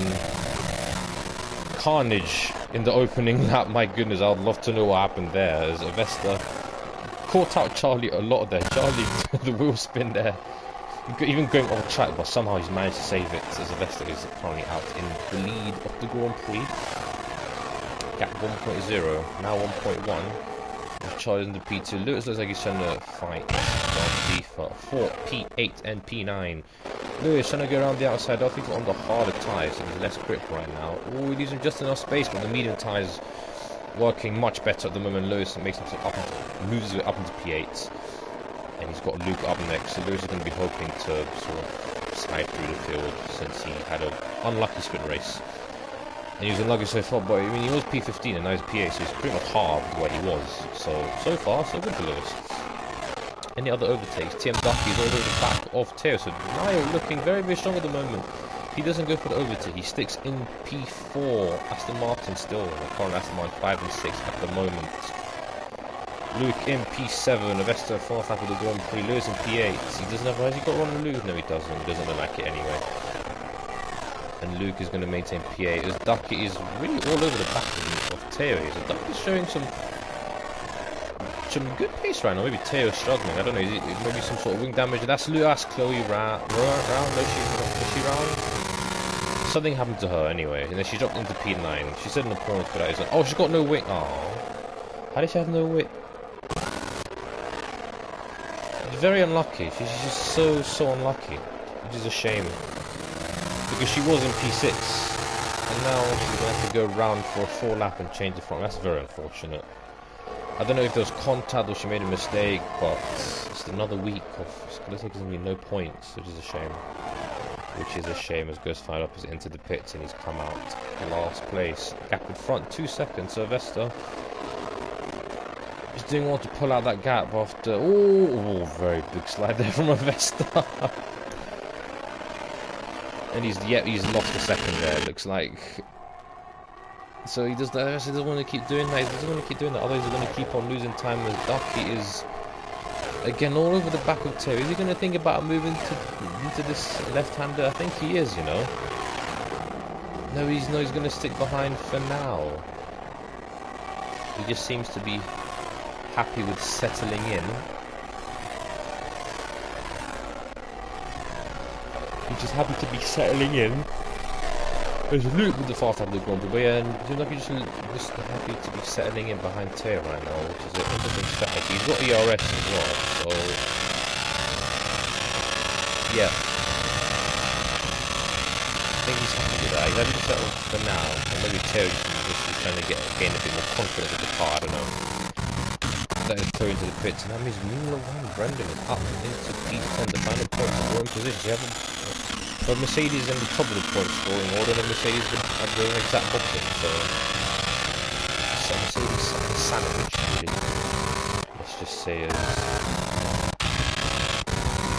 Carnage in the opening lap. My goodness, I'd love to know what happened there. As Avesta caught out Charlie a lot there. Charlie, the wheel spin there, even going off track, but somehow he's managed to save it. As Avesta is currently out in the lead of the Grand Prix. Gap 1.0, now 1.1. Charlie's in the P2. Lewis looks like he's trying to fight for P8 and P9. Lewis trying to go around the outside. I think on the harder tyres, so there's less grip right now. Oh, he's using just enough space, but the medium tyres working much better at the moment. Lewis makes himself up, moves it up into P8, and he's got Luke up next. So Lewis is going to be hoping to sort of slide through the field since he had an unlucky sprint race. And he was unlucky so far, but I mean he was P15 and now he's P8, so he's pretty much half where he was. So far, so good for Lewis. Any other overtakes? TM Ducky is all over the back of Teo, so Niall looking very, very strong at the moment. He doesn't go for the overtake, he sticks in P4. Aston Martin still, the current Aston Martin 5 and 6 at the moment. Luke in P7, Avesta 4th lap of the Grand Prix, Lewis in P8. He doesn't have, has he got one on Luke? No, he doesn't. He doesn't look like it anyway. And Luke is going to maintain P8 as Ducky is really all over the back of Teo here. So Ducky's showing some good pace right now. Maybe Teo's struggling. I don't know. Maybe some sort of wing damage. That's Chloe round. No, she round. Something happened to her anyway, and then she dropped into P9. She said in the points for that. It's like, oh, she's got no wing. Oh, how did she have no wing? Very unlucky. She's just so unlucky, which is a shame. Because she was in P6, and now she's going to have to go round for a 4 lap and change the front. That's very unfortunate. I don't know if there was contact or she made a mistake, but it's another week of looks like there's going to be no points, which is a shame. Which is a shame as Ghost fired up is into the pits and he's come out last place. Gap in front, 2 seconds. So Vesta is doing well to pull out that gap after. Oh, very big slide there from Vesta. And he's lost a second there, it looks like. So he doesn't want to keep doing that. He doesn't want to keep doing that, otherwise he's going to keep on losing time as Ducky is again all over the back of Terry. Is he going to think about moving into this left-hander? I think he is, you know. No, he's going to stick behind for now. He just seems to be happy with settling in. He's just happy to be settling in. There's Luke with the fast lap of the Grand Prix, and it seems like he's just happy to be settling in behind Teo right now, which is an interesting strategy. He's got ERS as well, so yeah. I think he's happy with that. He's happy to settle for now, and maybe Teo is trying to gain a bit more confidence with the car, I don't know. That is thrown into the pits, and that means Mula 1 Brendan is up into P10, the final point, we're in position. But Mercedes in the top of the point scoring order, and Mercedes at the exact opposite, so Mercedes sandwich, really. Let's just say we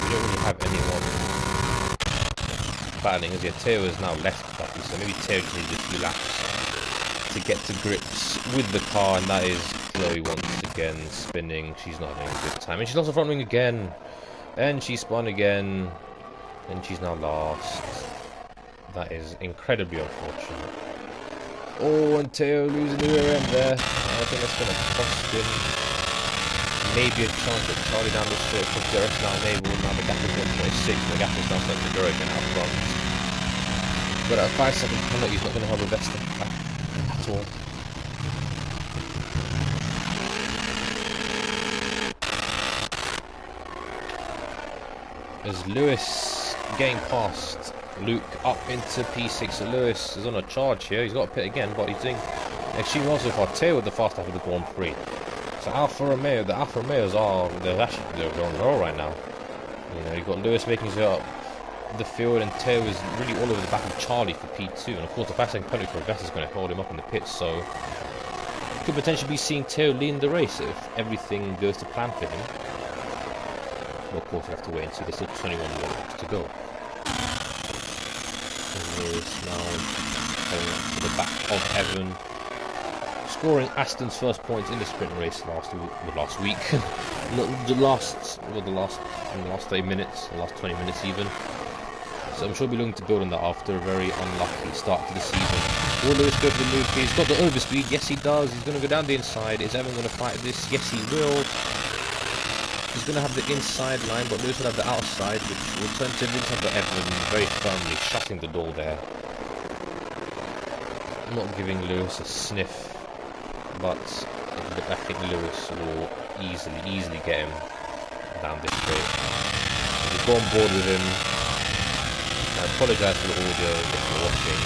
don't really have anyone battling as yet. Teo is now left Ducky, so maybe Teo just needs a few laps to get to grips with the car, and that is Chloe once again spinning. She's not having a good time, and she's lost the front wing again, and she spun again. And she's now last. That is incredibly unfortunate. Oh, and Teo losing the rear end there. I think that's going to cost him maybe a chance that Charlie down the straight from DRS now enabled. Now the gap is 1.6, the gap is now starting to grow again out front. But at 5 second penalty, he's not going to have a best at all. As Lewis getting past Luke up into P6, so Lewis is on a charge here. He's got to pit again, but he's doing extremely well so far. Tail with the fast half of the Grand Prix. So Alfa Romeo, the Alfa Romeos they're on the roll right now. You know, you've got Lewis making his way up the field, and Tail is really all over the back of Charlie for P2. And of course, the fast second penalty for Vettel is going to hold him up in the pits, so could potentially be seeing Tail leading the race if everything goes to plan for him. Well, of course, we have to wait and see. There's still 21 laps to go. Lewis now heading up to the back of Evan, scoring Aston's first points in the sprint race last week. in the last 30 minutes, the last 20 minutes even. So I'm sure we'll be looking to build on that after a very unlucky start to the season. Will Lewis go for the move? He's got the overspeed. Yes, he does. He's going to go down the inside. Is Evan going to fight this? Yes, he will. He's going to have the inside line, but Lewis will have the outside, which alternatively will have the Evan very firmly shutting the door there. I'm not giving Lewis a sniff, but I think Lewis will easily get him down this straight. We'll go on board with him. I apologise for the audio if you're watching.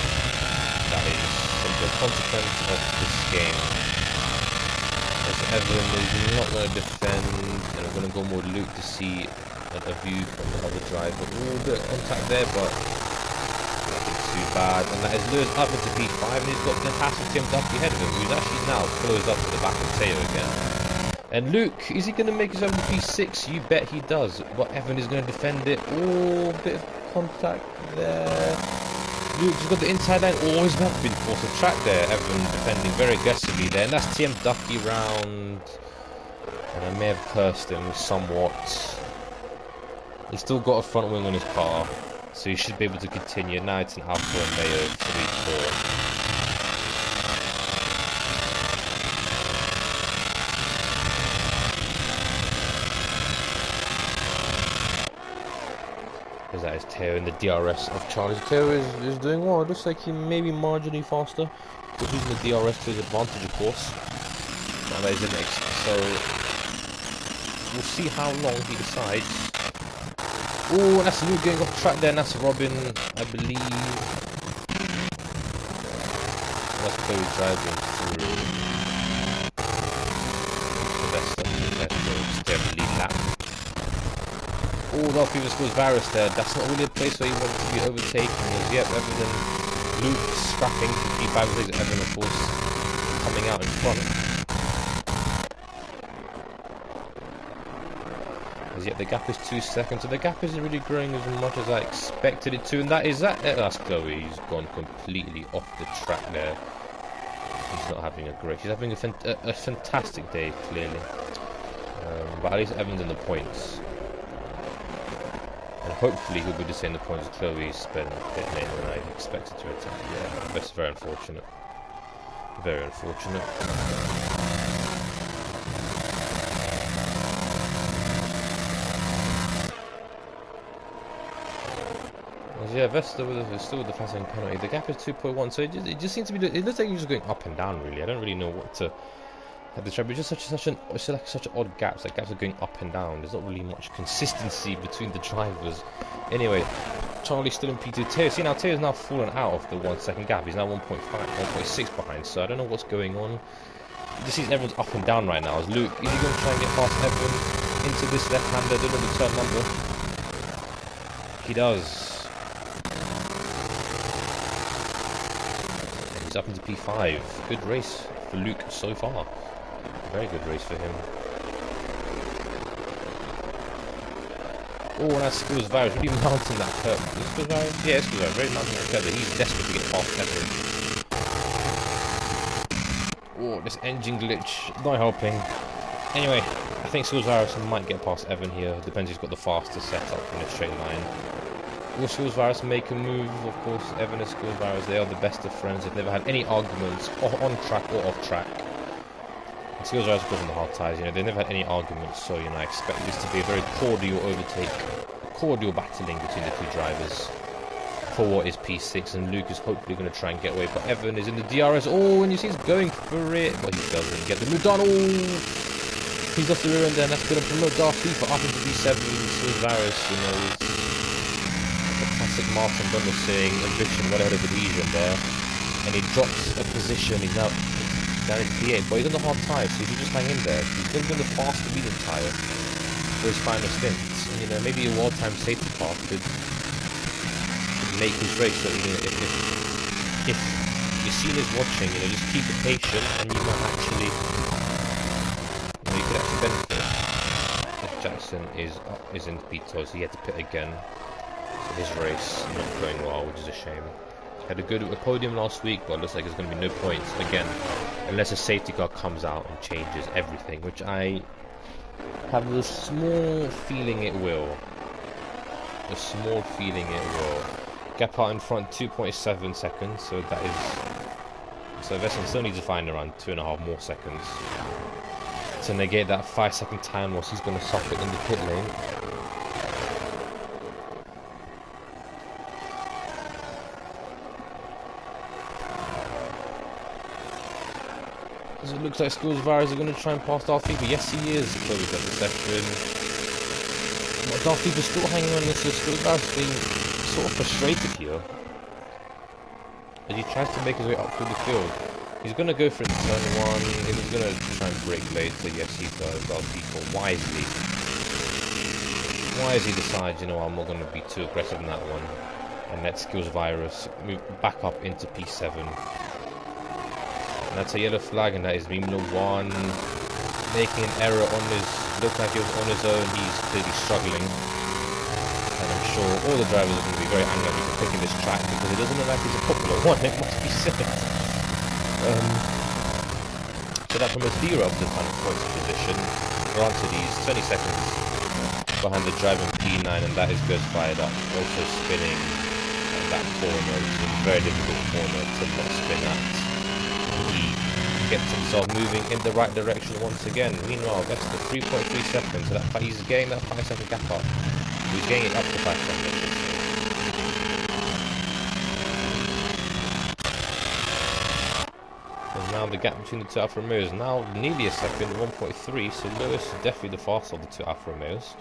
That is simply a consequence of this game. As Evan is not going to defend, and I'm going to go more Luke to see a view from the other driver. Ooh, a bit of contact there, but nothing too bad. And that is Lewis up into P5, and he's got the pass of Tim Duffy ahead of him, who's actually now closed up to the back of Taylor again. And Luke, is he going to make his own P6? You bet he does. But Evan is going to defend it. Oh, bit of contact there. Luke's got the inside line. Oh, he's not been forced to track there. Evan defending very aggressively there. And that's TM Ducky round. And I may have cursed him somewhat. He's still got a front wing on his car, so he should be able to continue. Now it's an Alfa Romeo 3-4. That is Teo in the DRS of Charlie. Teo is doing well. It looks like he may be marginally faster, but using the DRS to his advantage, of course. Now that is the next. So we'll see how long he decides. Oh, that's Luke going off track there, and that's Robin, I believe. That's Chloe driving through. Let's stay on the lead lap. Oh, the previous scores Varus there. That's not really a place where he wanted to be overtaken. Yep, Evan and Luke scrapping. P5 leads Evan, of course, coming out in front. As yet, the gap is 2 seconds, so the gap isn't really growing as much as I expected it to. And that's Chloe. He's gone completely off the track there. He's not having a great. He's having a fantastic day, clearly. But at least Evan's in the points. And hopefully he'll be the same the points Chloe's been getting in than I expected to attempt. Yeah, that's very unfortunate. Very unfortunate. Yeah, Vesta still with the passing penalty. The gap is 2.1, so it just seems to be. It looks like you're just going up and down. Really, I don't really know what to. The track, it's just such an odd gaps. Like gaps are going up and down. There's not really much consistency between the drivers. Anyway, Charlie's still in P2. See now, Teo's now fallen out of the 1 second gap. He's now 1.5, 1.6 behind. So I don't know what's going on. It just seems everyone's up and down right now. As Luke, is he going to try and get past Evan into this left-hander? Don't know the turn number. He does. And he's up into P5. Good race for Luke so far. Very good race for him. Oh, and that's Skills Virus really mounting that curve. Skills Virus? Yeah, Skills Virus, very mounting that curve. He's desperate to get past Evan. Oh, this engine glitch, not helping. Anyway, I think Skills Virus might get past Evan here. Depends, he's got the fastest setup in a straight line. Will Skills Virus make a move? Of course, Evan and Skills Virus, they are the best of friends. They've never had any arguments on track or off track. Skills are on the hard tyres, you know, they never had any arguments, so, you know, I expect this to be a very cordial overtake, cordial battling between the two drivers for what is P6, and Luke is hopefully going to try and get away, but Evan is in the DRS, oh, and you see he's going for it, but he doesn't get the move done, oh, he's off the rear end there, and that's going to promote Darth Vader up into P7, Varys, you know, the classic Martin Brundle saying, ambition, well ahead of adhesion there, and he drops a position, he's now down into P8, but he's on the hard tyre, so if you just hang in there, he's going to be on the faster medium tyre for his final stint. And, you know, maybe a world-time safety car could make his race, so, you know, if your scene is watching, you know, just keep it patient, and you might actually, you know, you could actually benefit. If Jackson is in P2, so he had to pit again, so his race not going well, which is a shame. Had a good podium last week, but it looks like there's going to be no points again unless a safety car comes out and changes everything, which I have a small feeling it will. A small feeling it will. Gap out in front 2.7 seconds, so that is, so Vesson still needs to find around 2.5 more seconds to negate that 5-second time loss he's going to suffer in the pit lane. It looks like Skills Virus are going to try and pass Darth Vader. Yes, he is. Chloe's at the second. But Darth Vader's still hanging on this. Skills Virus being sort of frustrated here as he tries to make his way up through the field. He's going to go for it in turn 1. He's going to try and brake later. Yes, he does. Darth Vader wisely. Wisely decides, you know, I'm not going to be too aggressive in that one. And let Skills Virus move back up into P7. And that's a yellow flag, and that is Mimlo 1 making an error on his, looked like he was on his own, he's clearly struggling. And I'm sure all the drivers are going to be very angry for picking this track because it doesn't look like it's a popular one, it must be said. So that promotes Vera up to the final points position. Granted, he's 20 seconds behind the driver in P9, and that is Ghost fired up, also spinning that corner. It's a very difficult corner to not spin at. He gets himself moving in the right direction once again. Meanwhile, that's the 3.3 seconds, so that he's getting that 5-second gap up. He's getting it up to 5 seconds. And now the gap between the two Alfa Romeos is now nearly a second, 1.3, so Lewis is definitely the faster of the two Alfa Romeos.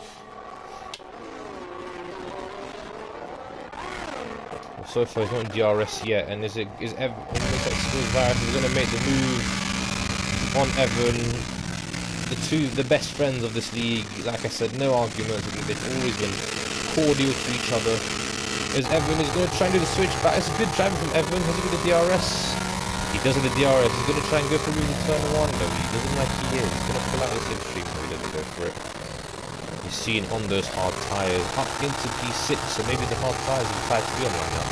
So far he's not in DRS yet, and is Evan going to make the move on Evan? The best friends of this league, like I said, no arguments, they've always been cordial to each other. Is going to try and do the switch back. It's a good driving from Evan. Has he got the DRS? He does have the DRS. He's going to try and go for move in turn 1. No, he doesn't like he is. He's going to pull out this intrigue, so he doesn't go for it. He's seen on those hard tyres up into P6, so maybe the hard tyres are tied to be on right now.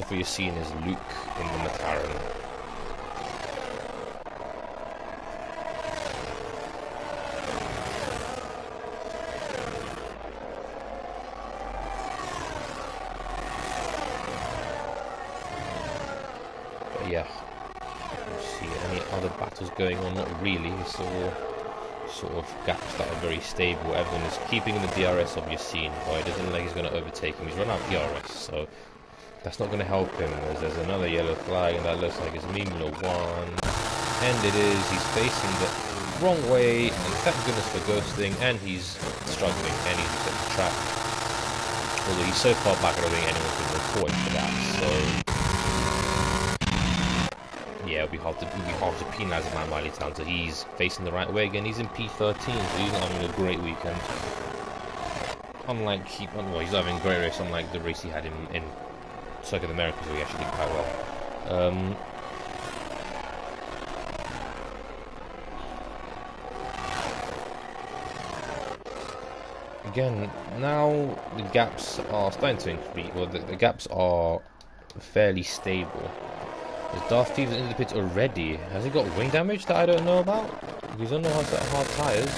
What you're seeing is Luke in the McLaren. But yeah, see any other battles going on? Not really. It's all sort of gaps that are very stable. Evan is keeping the DRS of your scene, but it doesn't look like he's going to overtake him. He's run out of DRS, so that's not going to help him, as there's another yellow flag, and that looks like it's Mimlo 1. And it is, he's facing the wrong way, and thank goodness for ghosting, and he's struggling, and he's at the track. Although he's so far back, I don't think anyone can report for that, so yeah, it'll be hard to penalise him at Miley Town, so he's facing the right way again. He's in P13, so he's not having a great weekend. Unlike, he's not having a great race, unlike the race he had in Circuit of America, so he actually did quite well. Again, now the gaps are starting to increase, well, the gaps are fairly stable. Is Darth Vader into the pits already? Has he got wing damage that I don't know about? He's on the hard tyres.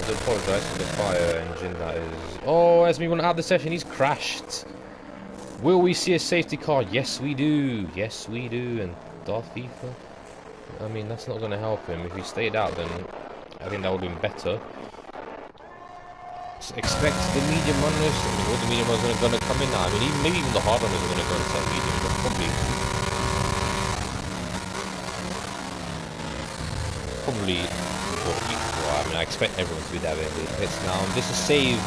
to apologise for the fire engine that is... Oh, as we want out of the session, he's crashed. Will we see a safety car? Yes, we do. Yes, we do. And Darth FIFA? I mean, that's not going to help him. If he stayed out, then I think that would have been better. So expect the medium runners. I mean, all the medium runners are going to come in now. I mean, maybe even the hard runners are going to go inside medium, but probably... Well, I mean, I expect everyone to be there in the pits now. And this has saved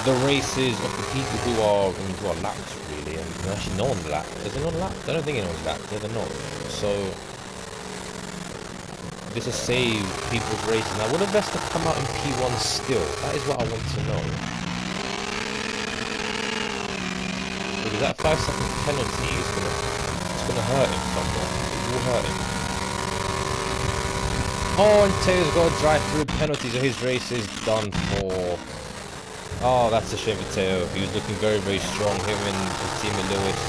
the races of the people who are, I mean, who are lapped, really. And actually, no one's lapped. Is there no lapped? I don't think anyone's lapped. No, they're not. So... this has saved people's races. Now, would have best have come out in P1 still? That is what I want to know. Because that 5-second penalty is gonna hurt him somewhat. It will hurt him. Oh, and Teo's got to drive through penalty, so his race is done for. Oh, that's a shame for Teo. He was looking very, very strong. Him and his team with Lewis.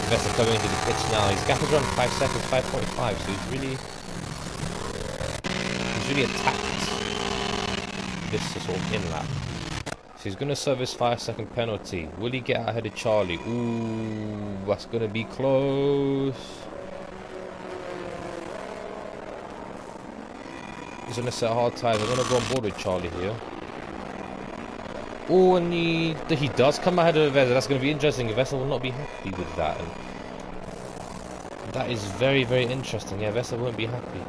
Investor coming into the pitch now. His gap is around 5 seconds, 5.5. So he's really attacked this sort of in-lap. So he's going to serve his 5-second penalty. Will he get out ahead of Charlie? Ooh, that's going to be close. He's going to set hard tires. I'm going to go on board with Charlie here. Oh, and he does come ahead of Vesa. That's going to be interesting. Vesa will not be happy with that. And that is very, very interesting. Yeah, Vesa won't be happy.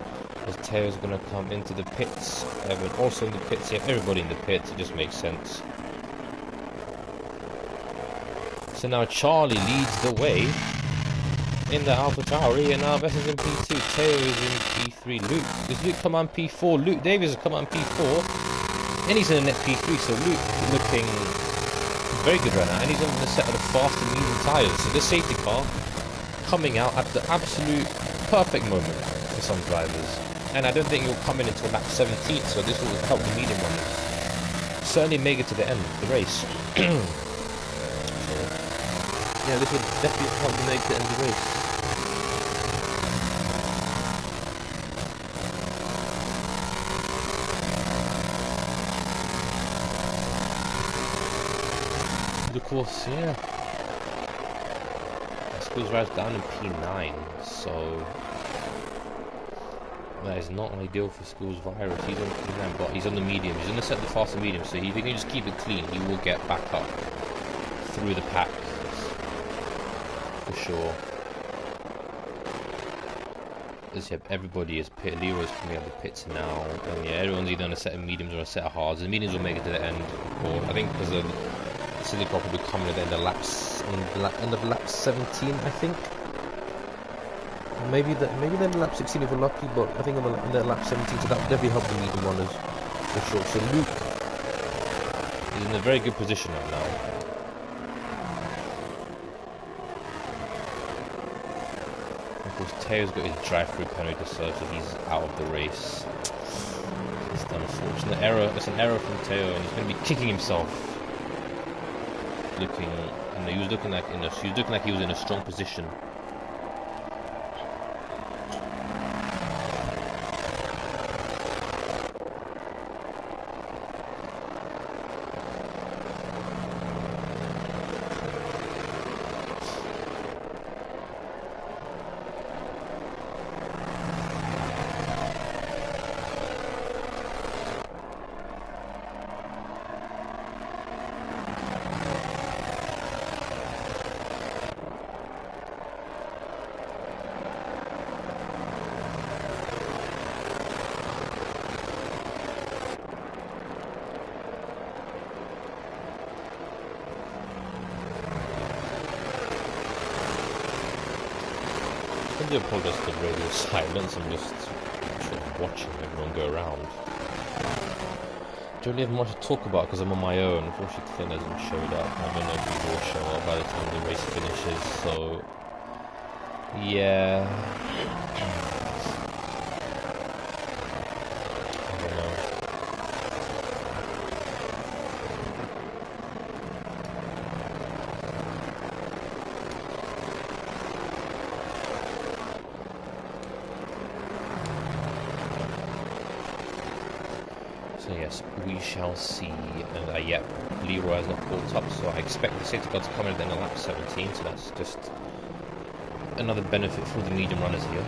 As Teo's going to come into the pits. Evan also in the pits. Yeah, everybody in the pits. It just makes sense. So now Charlie leads the way in the Alpha Tauri, and now Vesa's in P2. Teo is in P3. Luke. Does Luke come on P4? Luke Davies has come on P4. And he's in a net P3. So Luke looking very good right now. And he's on the set of the fast and medium tyres. So this safety car coming out at the absolute perfect moment for some drivers. And I don't think he'll come in until lap 17, so this will help the medium runners certainly make it to the end of the race. So, yeah, this will definitely help them make it to the end of the race. Of course, yeah. Schools rides down in P9, so that is not ideal for School's virus. He's on P9, but he's on the medium. He's going to set the fast and medium, so if he can just keep it clean, he will get back up through the pack for sure. As everybody is pit. Leroy's coming out of the pits now, and yeah, everyone's either on a set of mediums or a set of hards. The mediums will make it to the end, or I think because the silly car will be coming at the end of laps, end of lap 17, I think. Maybe then lap 16 if we're lucky, but I think I'm in the lap 17, so that would definitely help the medium runners for sure. So Luke is in a very good position right now. Of course, Teo's got his drive-through penalty to serve, so he's out of the race. It's an unfortunate error. It's an error from Teo, and he's going to be kicking himself. Looking, he was looking like he was in a strong position. I do apologize for the radio silence. I'm just sort of watching everyone go around. Don't really have much to talk about because I'm on my own. Unfortunately, Finn hasn't showed up. I don't know if he will show up by the time the race finishes. So, yeah. I don't know. So yes, we shall see. And yeah, Leroy has not caught up, so I expect the safety car to come in then a lap 17. So that's just another benefit for the medium runners here.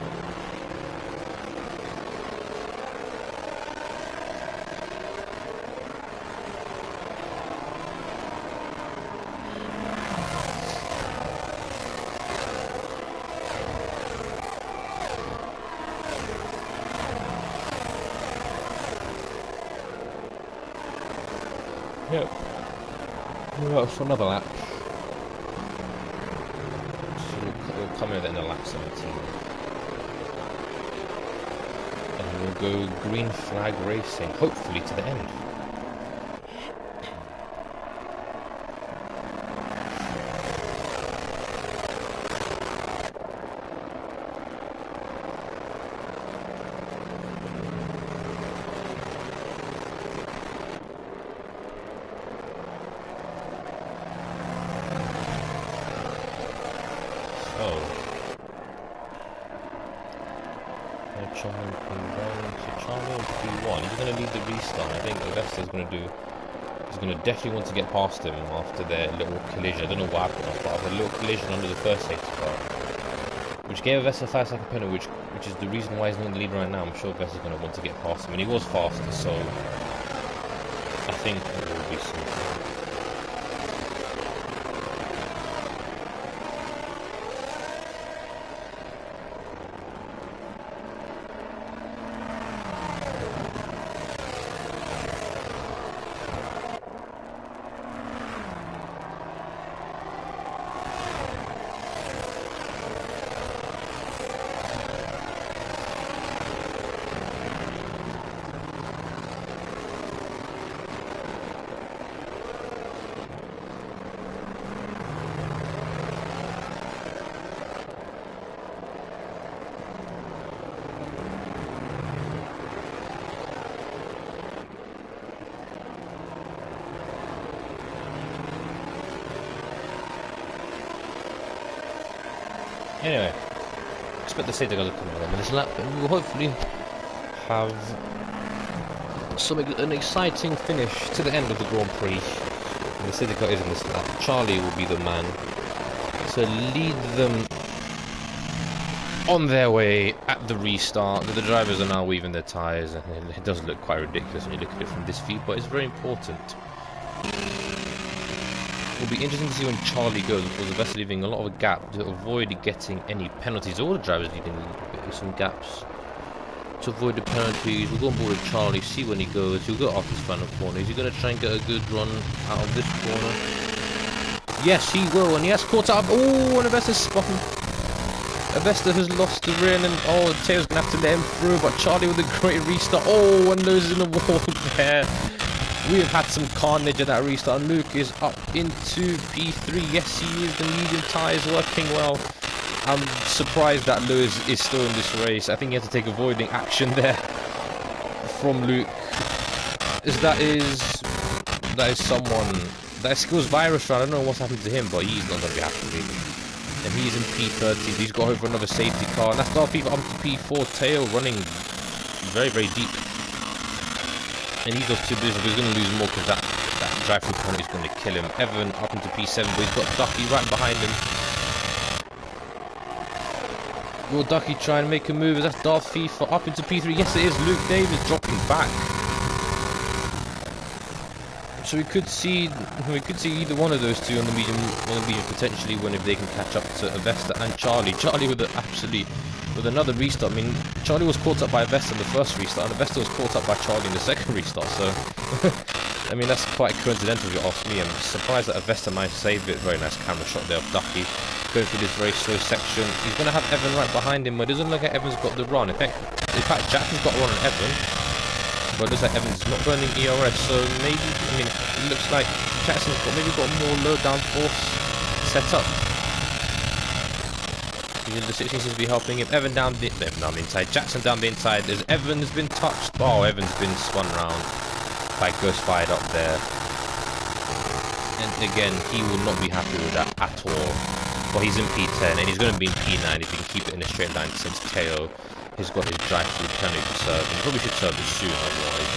Yep. We're out for another lap. So we'll come in then a lap 17. And we'll go green flag racing, hopefully to the end. Definitely want to get past him after their little collision. I don't know what happened, but after a little collision under the first safety car, which gave Vesta a 5-second penalty, which is the reason why he's not in the lead right now. I'm sure Vesta's going to want to get past him, and he was faster, so I think it will be something. Anyway, expect the safety car to come in this lap, and we will hopefully have an exciting finish to the end of the Grand Prix. And the safety car is in this lap. Charlie will be the man to lead them on their way at the restart. The drivers are now weaving their tyres, and it does look quite ridiculous when you look at it from this view, but it's very important. It'll be interesting to see when Charlie goes, because the Vesta leaving a lot of a gap to avoid getting any penalties. All the drivers leaving some gaps to avoid the penalties. We'll go on board with Charlie, see when he goes. He'll go off his final corner. Is he going to try and get a good run out of this corner? Yes, he will, and he has caught up. Oh, and the Vesta's spotting. Vesta has lost the rear, and Teo's going to have to let him through, but Charlie with a great restart. Oh, and noses in the wall there. We have had some carnage at that restart, and Luke is up into P3. Yes, he is. The medium tyre is working well. I'm surprised that Lewis is still in this race. I think he had to take avoiding action there from Luke. That is someone... That is Skills Virus. I don't know what's happened to him, but he's not going to be happy. And he's in P13. He's got over another safety car. And that's our FIFA up to P4. Teo running very, very deep. And he's off 2 positions, but he's going to lose more because that drive-through penalty is going to kill him. Evan up into P7, but he's got Ducky right behind him. Will Ducky try and make a move? Is that Darth FIFA up into P3? Yes, it is. Luke Davis dropping back. So we could see either one of those two on the medium potentially win if they can catch up to Vesta and Charlie. Charlie with another restart. I mean, Charlie was caught up by Vesta in the first restart, and Vesta was caught up by Charlie in the second restart. So, I mean, that's quite coincidental if you ask me. I'm surprised that Vesta managed to save it. Very nice camera shot there of Ducky going through this very slow section. He's going to have Evan right behind him, but it doesn't look like Evan's got the run. In fact, Jackson's got a run on Evan. But it looks like Evans is not burning ERS, so maybe, I mean, it looks like Jackson's got more low downforce set up. The 16 seems to be helping him. Evan down the inside, Jackson down the inside. As Evans been touched. Oh, Evans been spun round by Ghost Fired up there. And again, he will not be happy with that at all. But he's in P10 and he's going to be in P9 if he can keep it in a straight line since Teo. He's got his drive through penalty to serve, and he probably should serve it soon, otherwise,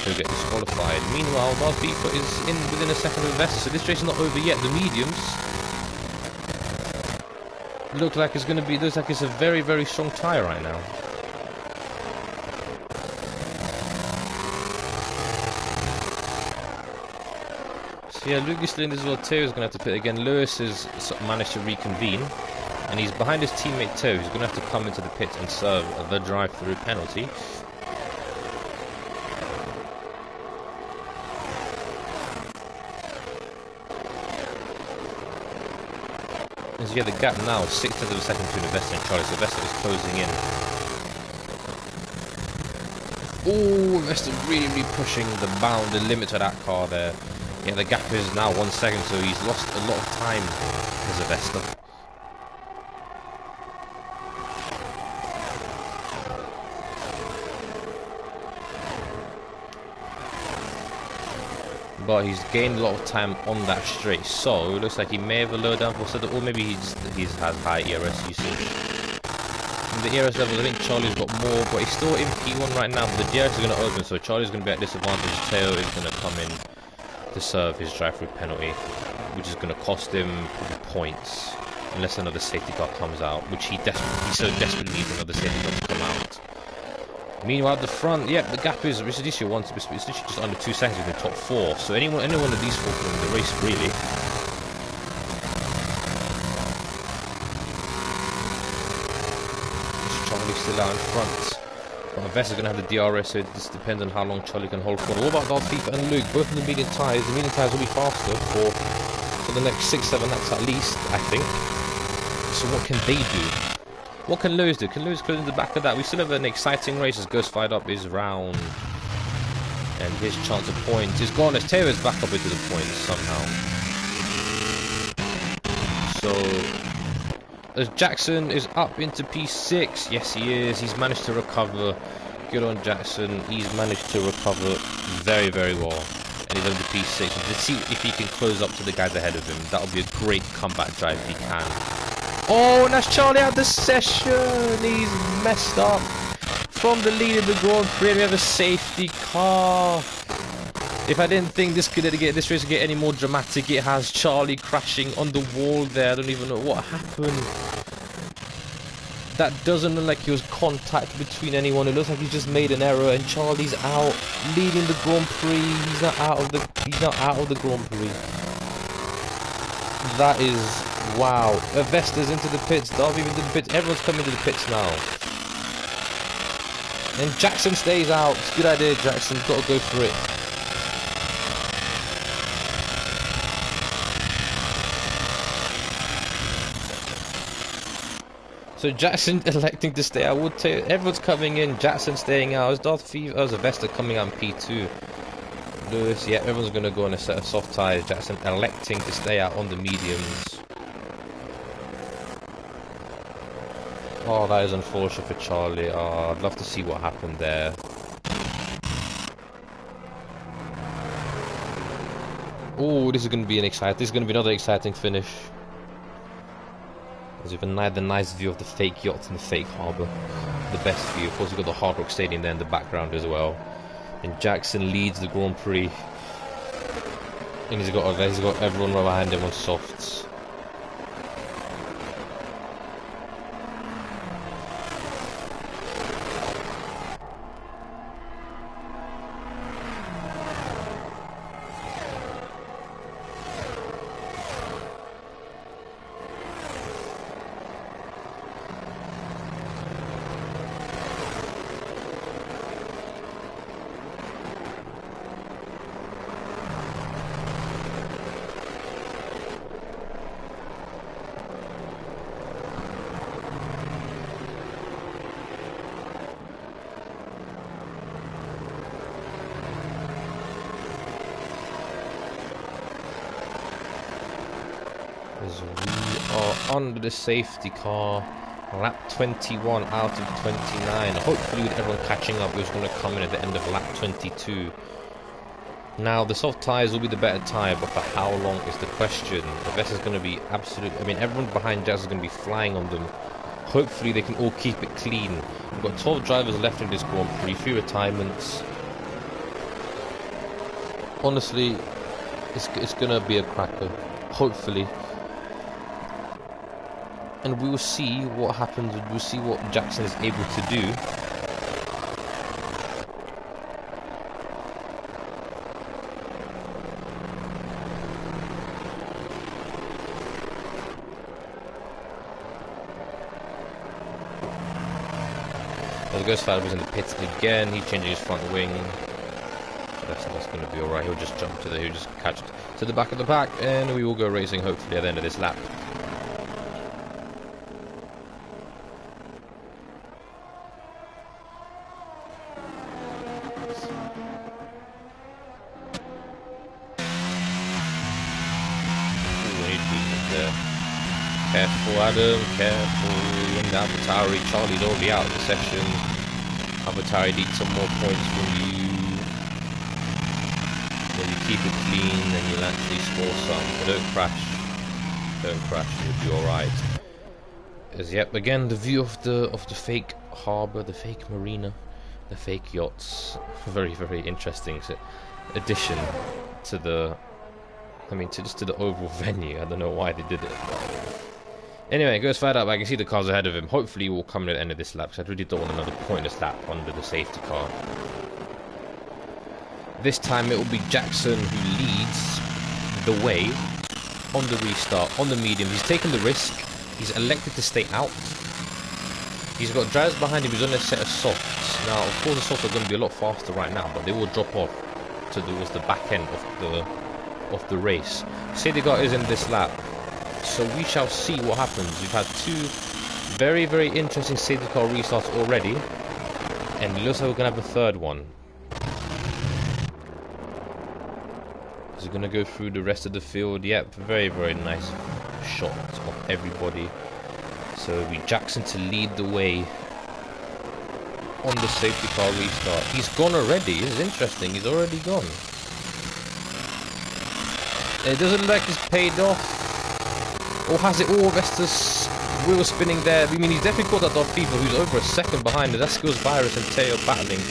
he'll get disqualified. Meanwhile, Torpedo is in within a second of Vesta, so this race is not over yet. The mediums looks like it's a very, very strong tie right now. So yeah, Luke is still in as well. Teo is going to have to pit again. Lewis has managed to reconvene, and he's behind his teammate Teo. He's going to have to come into the pit and serve the drive-through penalty. As you get the gap now, 6th of a second between Vesta and Charlie, so Vesta is closing in. Oh, Vesta really pushing the limit to that car there. Yeah, the gap is now 1 second, so he's lost a lot of time as a Vesta. But he's gained a lot of time on that straight, so it looks like he may have a low downforce settle, or maybe he has high ERS usage. In the ERS levels, I think Charlie's got more, but he's still in P1 right now. But the DRS is going to open, so Charlie's going to be at disadvantage. Teo is going to come in to serve his drive-through penalty, which is going to cost him points unless another safety car comes out, which he so desperately needs another safety car to come out. Meanwhile, at the front, yeah, the gap is it's literally just under 2 seconds in the top 4. So any one of these 4 can win the race, really. Charlie still out in front. But Vesta's going to have the DRS, so it just depends on how long Charlie can hold for. What about Torpedo and Luke? Both of the medium tyres. The medium tyres will be faster for the next 6-7 laps at least, I think. So what can they do? What can Lewis do? Can Lewis close in the back of that? We still have an exciting race as Ghost fired up his round. And his chance of points is gone as Teo is back up into the points somehow. So, as Jackson is up into P6. Yes, he is. He's managed to recover. Good on Jackson. He's managed to recover very, very well. And he's under P6. Let's see if he can close up to the guys ahead of him. That'll be a great comeback drive if he can. Oh, and that's Charlie out of the session. He's messed up. From the lead of the Grand Prix, we have a safety car. If I didn't think this race could get any more dramatic, it has Charlie crashing on the wall there. I don't even know what happened. That doesn't look like it was contact between anyone. It looks like he's just made an error, and Charlie's out, leading the Grand Prix. He's not out of the Grand Prix. That is. Wow, Vesta's into the pits, Darby into the pits, everyone's coming to the pits now. And Jackson stays out. Good idea, Jackson, got to go for it. So Jackson electing to stay out. Everyone's coming in, Jackson staying out. As Vesta coming out in P2. Lewis, yeah, everyone's going to go on a set of soft tyres. Jackson electing to stay out on the mediums. Oh, that is unfortunate for Charlie. Oh, I'd love to see what happened there. Oh, this is going to be another exciting finish. There's even the nice view of the fake yacht and the fake harbour. The best view. Of course, you've got the Hard Rock Stadium there in the background as well. And Jackson leads the Grand Prix. And he's got everyone right behind him on softs. As we are under the safety car, lap 21 out of 29. Hopefully with everyone catching up, who's going to come in at the end of lap 22. Now the soft tyres will be the better tyre, but for how long is the question. The best is going to be absolute. I mean, everyone behind Jazz is going to be flying on them. Hopefully they can all keep it clean. We've got 12 drivers left in this Grand Prix, 3 retirements. honestly, it's gonna be a cracker, hopefully. And we will see what happens, we'll see what Jackson is able to do. As Ghost Fighter was in the pits again, he's changing his front wing. So that's going to be alright, he'll just jump to he'll just catch to the back of the pack, and we will go racing hopefully at the end of this lap. Careful, Adam, careful. And Avatari, Charlie's already out of the session. Avatari needs some more points from you. When you keep it clean, then you'll actually score some. But don't crash. Don't crash, you'll be alright. As yep, again the view of the fake harbour, the fake marina, the fake yachts. Very, very interesting addition to the just to the overall venue. I don't know why they did it. Anyway, it goes flat up. I can see the cars ahead of him. Hopefully, he will come to the end of this lap, because I really don't want another pointless lap under the safety car. This time, it will be Jackson who leads the way on the restart, on the medium. He's taken the risk. He's elected to stay out. He's got drivers behind him. He's on a set of softs. Now, of course, the softs are going to be a lot faster right now, but they will drop off towards the back end of the race. Sedegar is in this lap. So we shall see what happens. We've had two very, very interesting safety car restarts already, and it looks like we're going to have a third one. Is it going to go through the rest of the field? Yep, very, very nice shot of everybody. So it'll be Jackson to lead the way on the safety car restart. He's gone already. This is interesting. He's already gone. It doesn't look like it's paid off. Or has it all? Vestas wheel spinning there. I mean, he's definitely caught that Torpedo, who's over a second behind. That skills Virus and Teo battling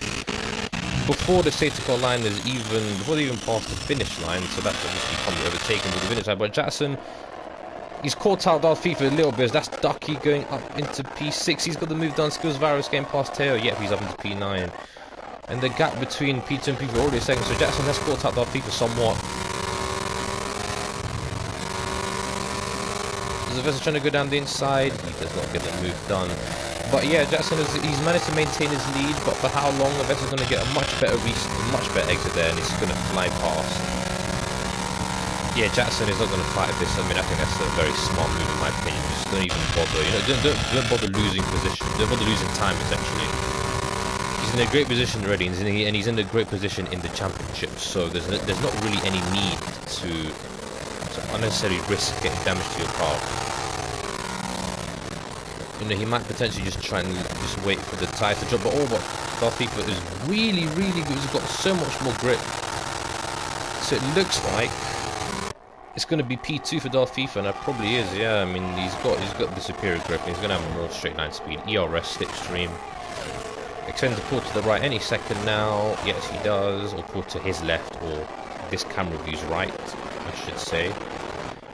before the safety car line is before they even passed the finish line. So that's obviously probably overtaken with the finish line. But Jackson, he's caught out Darth FIFA a little bit. That's Ducky going up into P6. He's got the move done. Skills Virus getting past Teo. Yep, he's up into P9. And the gap between P2 and P4 already a second. So Jackson has caught out Darth FIFA somewhat. Vesta trying to go down the inside. He does not get the move done. But yeah, Jackson he's managed to maintain his lead, but for how long? Vesta's going to get a much better exit there, and he's going to fly past. Yeah, Jackson is not going to fight this. I mean, I think that's a very smart move in my opinion. Just don't even bother. You know, don't bother losing position. Don't bother losing time. Essentially, he's in a great position already, and he's in a great position in the championship. So there's not really any need to unnecessarily risk getting damage to your car. You know, he might potentially just try and just wait for the tyre to drop, but Darth FIFA is really, really good. He's got so much more grip. So it looks like it's going to be P2 for Darth FIFA, and it probably is. Yeah, I mean, he's got the superior grip, and he's going to have more straight line speed. ERS slipstream. Extends the pull to the right any second now. Yes, he does. Or pull to his left, or this camera view's right, I should say.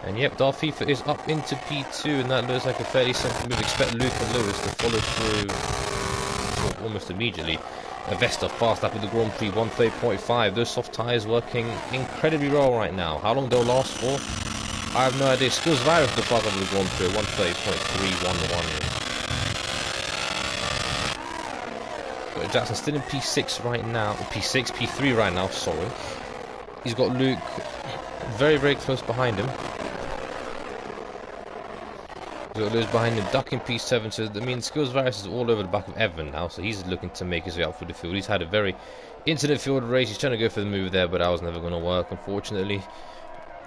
And yep, Darth FIFA is up into P2, and that looks like a fairly simple move. Expect Luke and Lewis to follow through almost immediately. Vesta fast lap of the Grand Prix, 1:30.5. Those soft tyres working incredibly well right now. How long they'll last for, I have no idea. Skills Virus the fast lap of the Grand Prix, 1:30.311. But Jackson still in P6 right now. P3 right now, sorry. He's got Luke very, very close behind him. He's got Lewis behind him, ducking P7. So, I mean, Skills Virus is all over the back of Evan now. So he's looking to make his way up for the field. He's had a very incident-filled race. He's trying to go for the move there, but that was never going to work, unfortunately.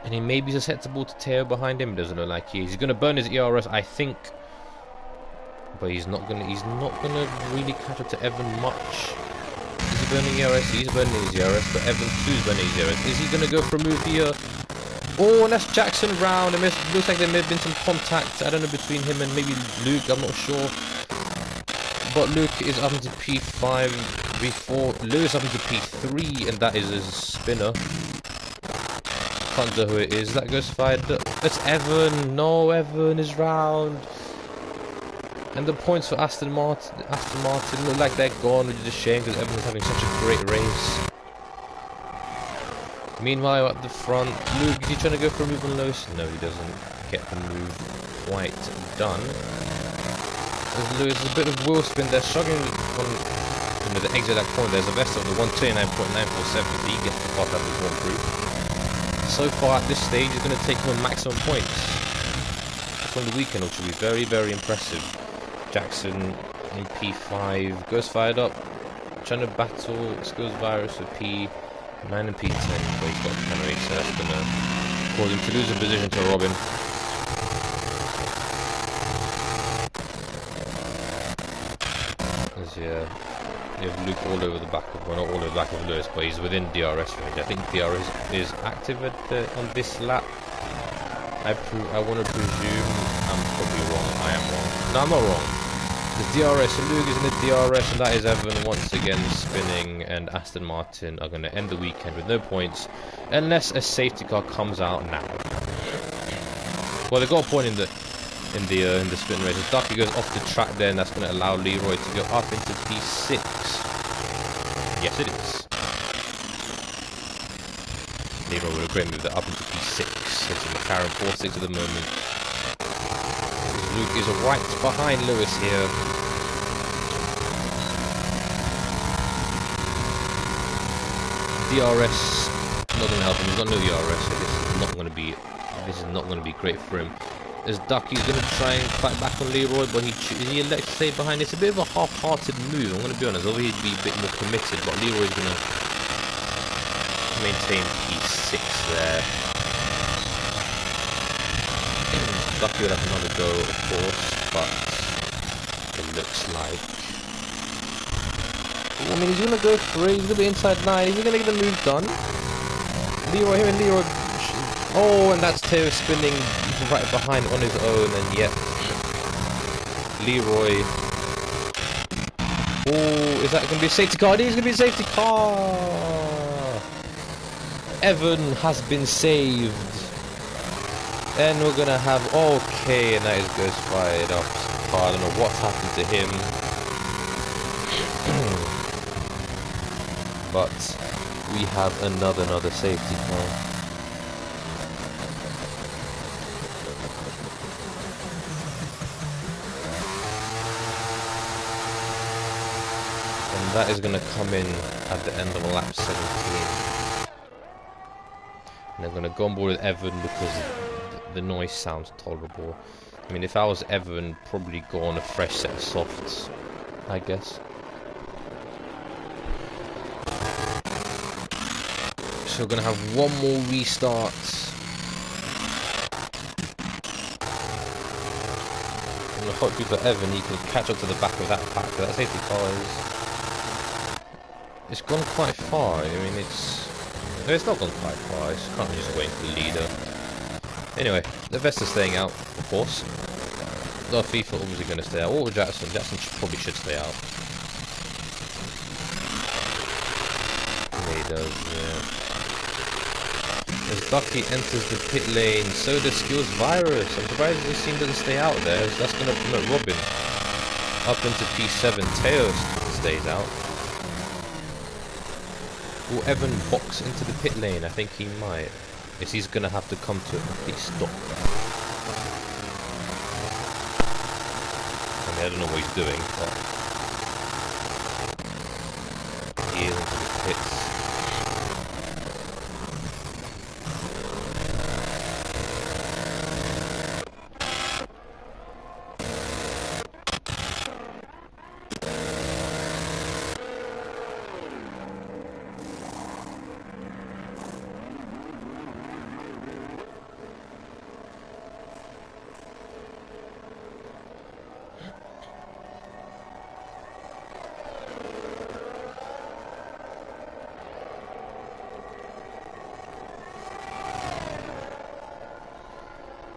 And he maybe is susceptible to Teo behind him. Doesn't look like he is. He's going to burn his ERS, I think. But he's not going to really catch up to Evan much. Is he burning ERS? He's burning his ERS, but Evan too's burning his ERS. Is he going to go for a move here? Oh, and that's Jackson round. It looks like there may have been some contact, I don't know, between him and maybe Luke, I'm not sure. But Luke is up into P5 before Lewis up into P3, and that is his spinner. can't tell who it is. That goes fired. It's Evan. No, Evan is round. And the points for Aston Martin look like they're gone, which is a shame because Evan is having such a great race. Meanwhile, at the front, Luke, is he trying to go for a move on Lewis? No, he doesn't get the move quite done. As Lewis is a bit of wheel spin, they're struggling on the exit at that point. There's a best of the 129.947, so he gets the part out of his one group. So far at this stage, it's going to take him a maximum points from the weekend, which will be very, very impressive. Jackson in P5 goes fired up, trying to battle Skills Virus for P9 and P10, but he's got a camera, so that's going to cause him to lose a position to Robin. Yeah, you have Luke all over the back of, well, not all over the back of Lewis, but he's within DRS range. I think DRS is active on this lap. I want to presume I'm probably wrong. I am wrong. No, I'm not wrong. The DRS, and Luke is in the DRS, and that is Evan once again spinning, and Aston Martin are going to end the weekend with no points, unless a safety car comes out now. Well, they got a point in the spin race. As Ducky goes off the track there, and that's going to allow Leroy to go up into P6. Yes, it is. Leroy with a great move there up into P6. It's a McLaren 4.6 at the moment. Luke is right behind Lewis here. DRS not going to help him. He's got no DRS, so this is not going to be great for him. As Ducky's going to try and fight back on Leroy, but he elects to stay behind. It's a bit of a half-hearted move, I'm going to be honest. Although he'd be a bit more committed, but Leroy's going to maintain P6 there. Ducky would have another go, of course, but it looks like... I mean, he's going to go for it. He's going to be inside 9. Is he going to get the move done? Leroy here, and Leroy... Oh, and that's Teo spinning right behind on his own, and yet Leroy. Oh, is that going to be a safety car? It is going to be a safety car. Evan has been saved, and we're going to have okay, and that is goes fired up. I don't know what's happened to him, but we have another safety car. That is going to come in at the end of lap 17. And they're going to go on board with Evan because the noise sounds tolerable. I mean, if I was Evan, probably go on a fresh set of softs, I guess. So we're going to have one more restart. And hopefully for Evan, he can catch up to the back of that pack. That safety car is... It's gone quite far. I mean, it's not gone quite far. It's can't just wait for the leader. Anyway, the Vesta's staying out, of course. No, FIFA obviously going to stay out. Or Jackson. Jackson probably should stay out. He does. Yeah. As Ducky enters the pit lane, so does Skills Virus. I'm surprised this team doesn't stay out there. As that's going to promote Robin up into P7. Teo stays out. Will Evan box into the pit lane? I think he might. Is he's going to have to come to a complete stop. I mean, I don't know what he's doing, but he is into the pits.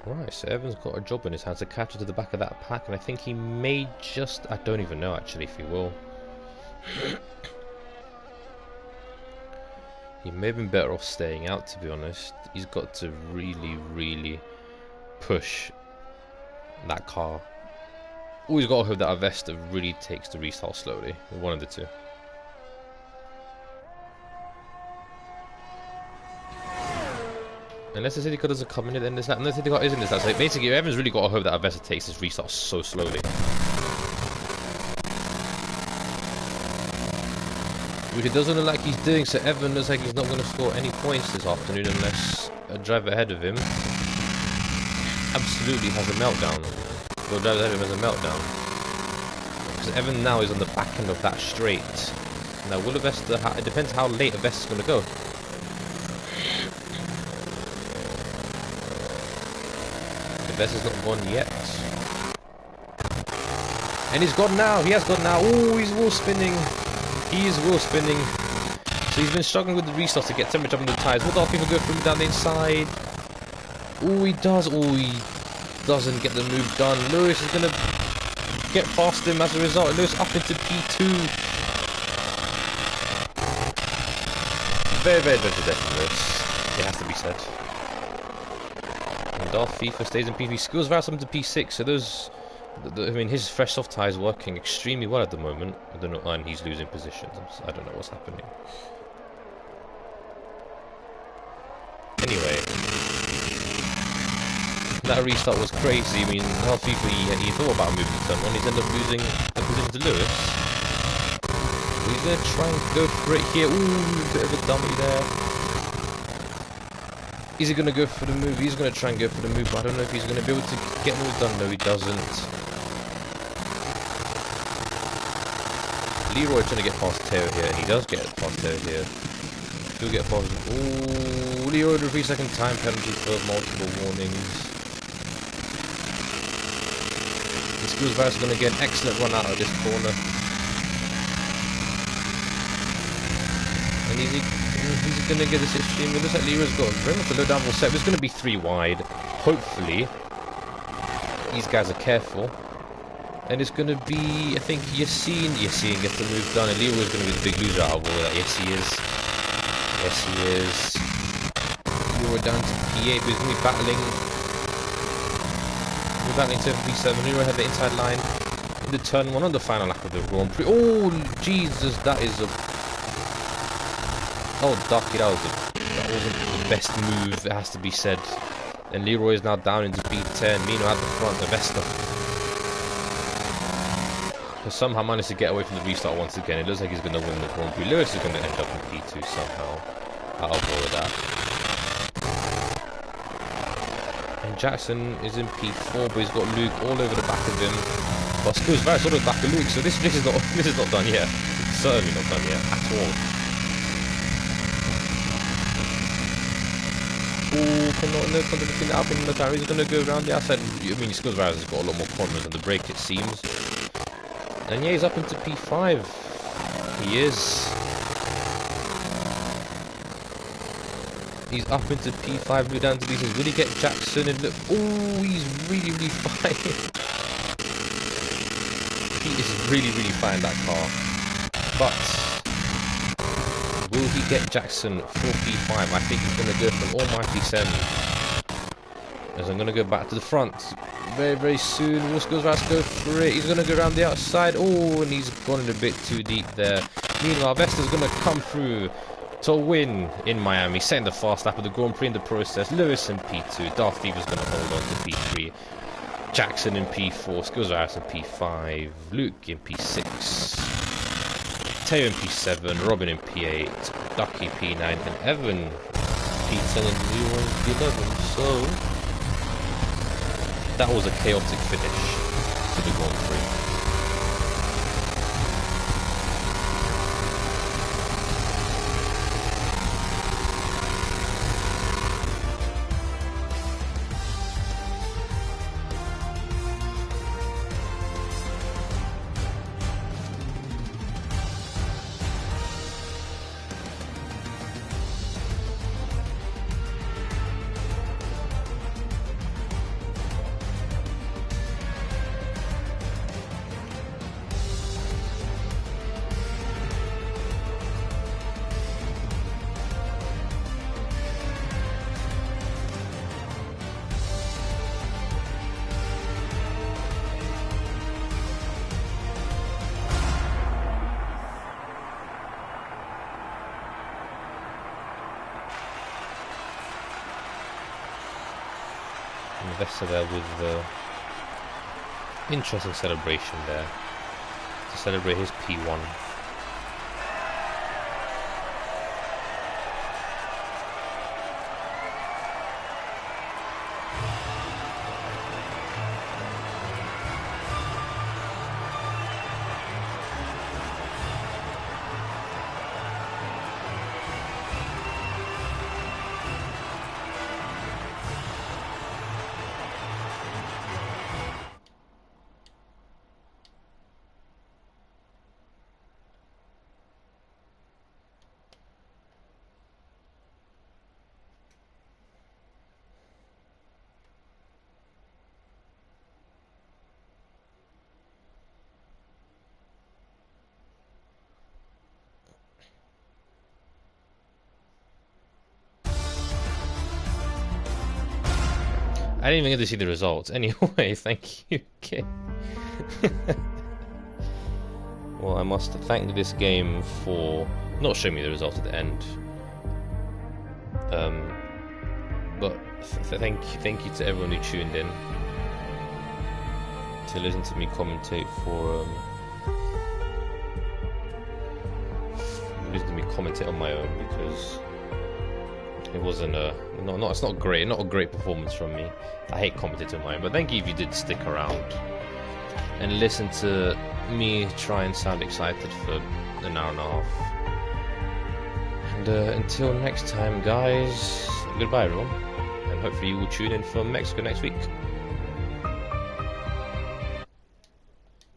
Right, so Evan's got a job in his hands to capture to the back of that pack, and I think he may just... I don't even know, actually, if he will. He may have been better off staying out, to be honest. He's got to really, really push that car. Always got to hope that Avesta really takes the restart slowly. One of the two. Unless the city car doesn't come in at the end of this lap. Unless the city car isn't this lap. So basically, Evans really got to hope that Avesta takes this restart so slowly. Which it doesn't look like he's doing, so Evan looks like he's not going to score any points this afternoon unless a driver ahead of him absolutely has a meltdown. Or a driver ahead of him has a meltdown. Because Evan now is on the back end of that straight. Now, will Avesta, it depends how late Avesta's going to go. Avesta's not gone yet. And he's gone now, he has gone now. Oh, he's wheel spinning. He is wheel spinning. So he's been struggling with the restart to get temperature up on the tyres. Will Darth Beaver go through down the inside? Oh, he does. Oh, he doesn't get the move done. Lewis is going to get past him as a result. Lewis up into P2. Very, very adventurous death from Lewis. It has to be said. And Darth FIFA stays in P3. Skills Varus up into P6. So those... I mean, his fresh soft tyre is working extremely well at the moment. I don't know, and he's losing positions. I don't know what's happening. Anyway, that restart was crazy. I mean, how FIFA he thought about moving to turn one. He's ended up losing the position to Lewis. He's going to try and go for it here. Ooh, bit of a dummy there. Is he going to go for the move? He's going to try and go for the move, but I don't know if he's going to be able to get the move done. No, he doesn't. Leroy trying to get past Teo here, and he does get past Teo here. He'll get past. Ooh, Leroy with a 3-second time penalty for multiple warnings. The Skills Varus is going to get an excellent run out of this corner. And he's going to get this extreme. It looks like Leroy's got very much a low downfall set. It's going to be 3 wide. Hopefully, these guys are careful. And it's going to be, I think, Yassine gets the move done, and Leroy's going to be the big loser out of all of that. Yes, he is. Yes, he is. Leroy down to P8, but he's going to be battling. We're battling to P7. Leroy had the inside line in the turn 1 on the final lap of the Grand Prix. Oh, Jesus, that is a... Oh, Ducky, that wasn't the best move, it has to be said. And Leroy is now down into P10. Mino at the front, Avesta has somehow managed to get away from the restart once again. It looks like he's going to win the Grand Prix. Lewis is going to end up in P2 somehow. Out of all of that. And Jackson is in P4, but he's got Luke all over the back of him. But Skills Varus all over the back of Luke, so this is not done yet. Certainly not done yet at all. Oh, no contact between Alpine and Latari. He's going to go around the outside. I mean, Skills Varus has got a lot more corners on the brake, it seems. And yeah, he's up into P5. He is. He's up into P5, move down to D6. Will he get Jackson? And look, oh, he's really, really fine. He is really, really fine, that car. But will he get Jackson for P5? I think he's going to go for an almighty send. As I'm going to go back to the front. Very, very soon. Will Skills Varus go for it? He's going to go around the outside. Oh, and he's gone in a bit too deep there. Meanwhile, Vesta's going to come through to win in Miami, setting the fast lap of the Grand Prix in the process. Lewis in P2. Darth Fever's going to hold on to P3. Jackson in P4. Skills Varus in P5. Luke in P6. Teo in P7. Robin in P8. Ducky P9. And Evan P10 and Leroy P11. So... that was a chaotic finish to the Grand Prix. investor there with the interesting celebration there to celebrate his P1. I didn't even get to see the results. Anyway, thank you. Okay. Well, I must thank this game for not showing me the results at the end. But thank you to everyone who tuned in to listen to me commentate on my own, because it wasn't it's not a great performance from me. I hate commentating on my own, but thank you if you did stick around and listen to me try and sound excited for an hour and a half. And until next time, guys, goodbye everyone, and hopefully you will tune in for Mexico next week.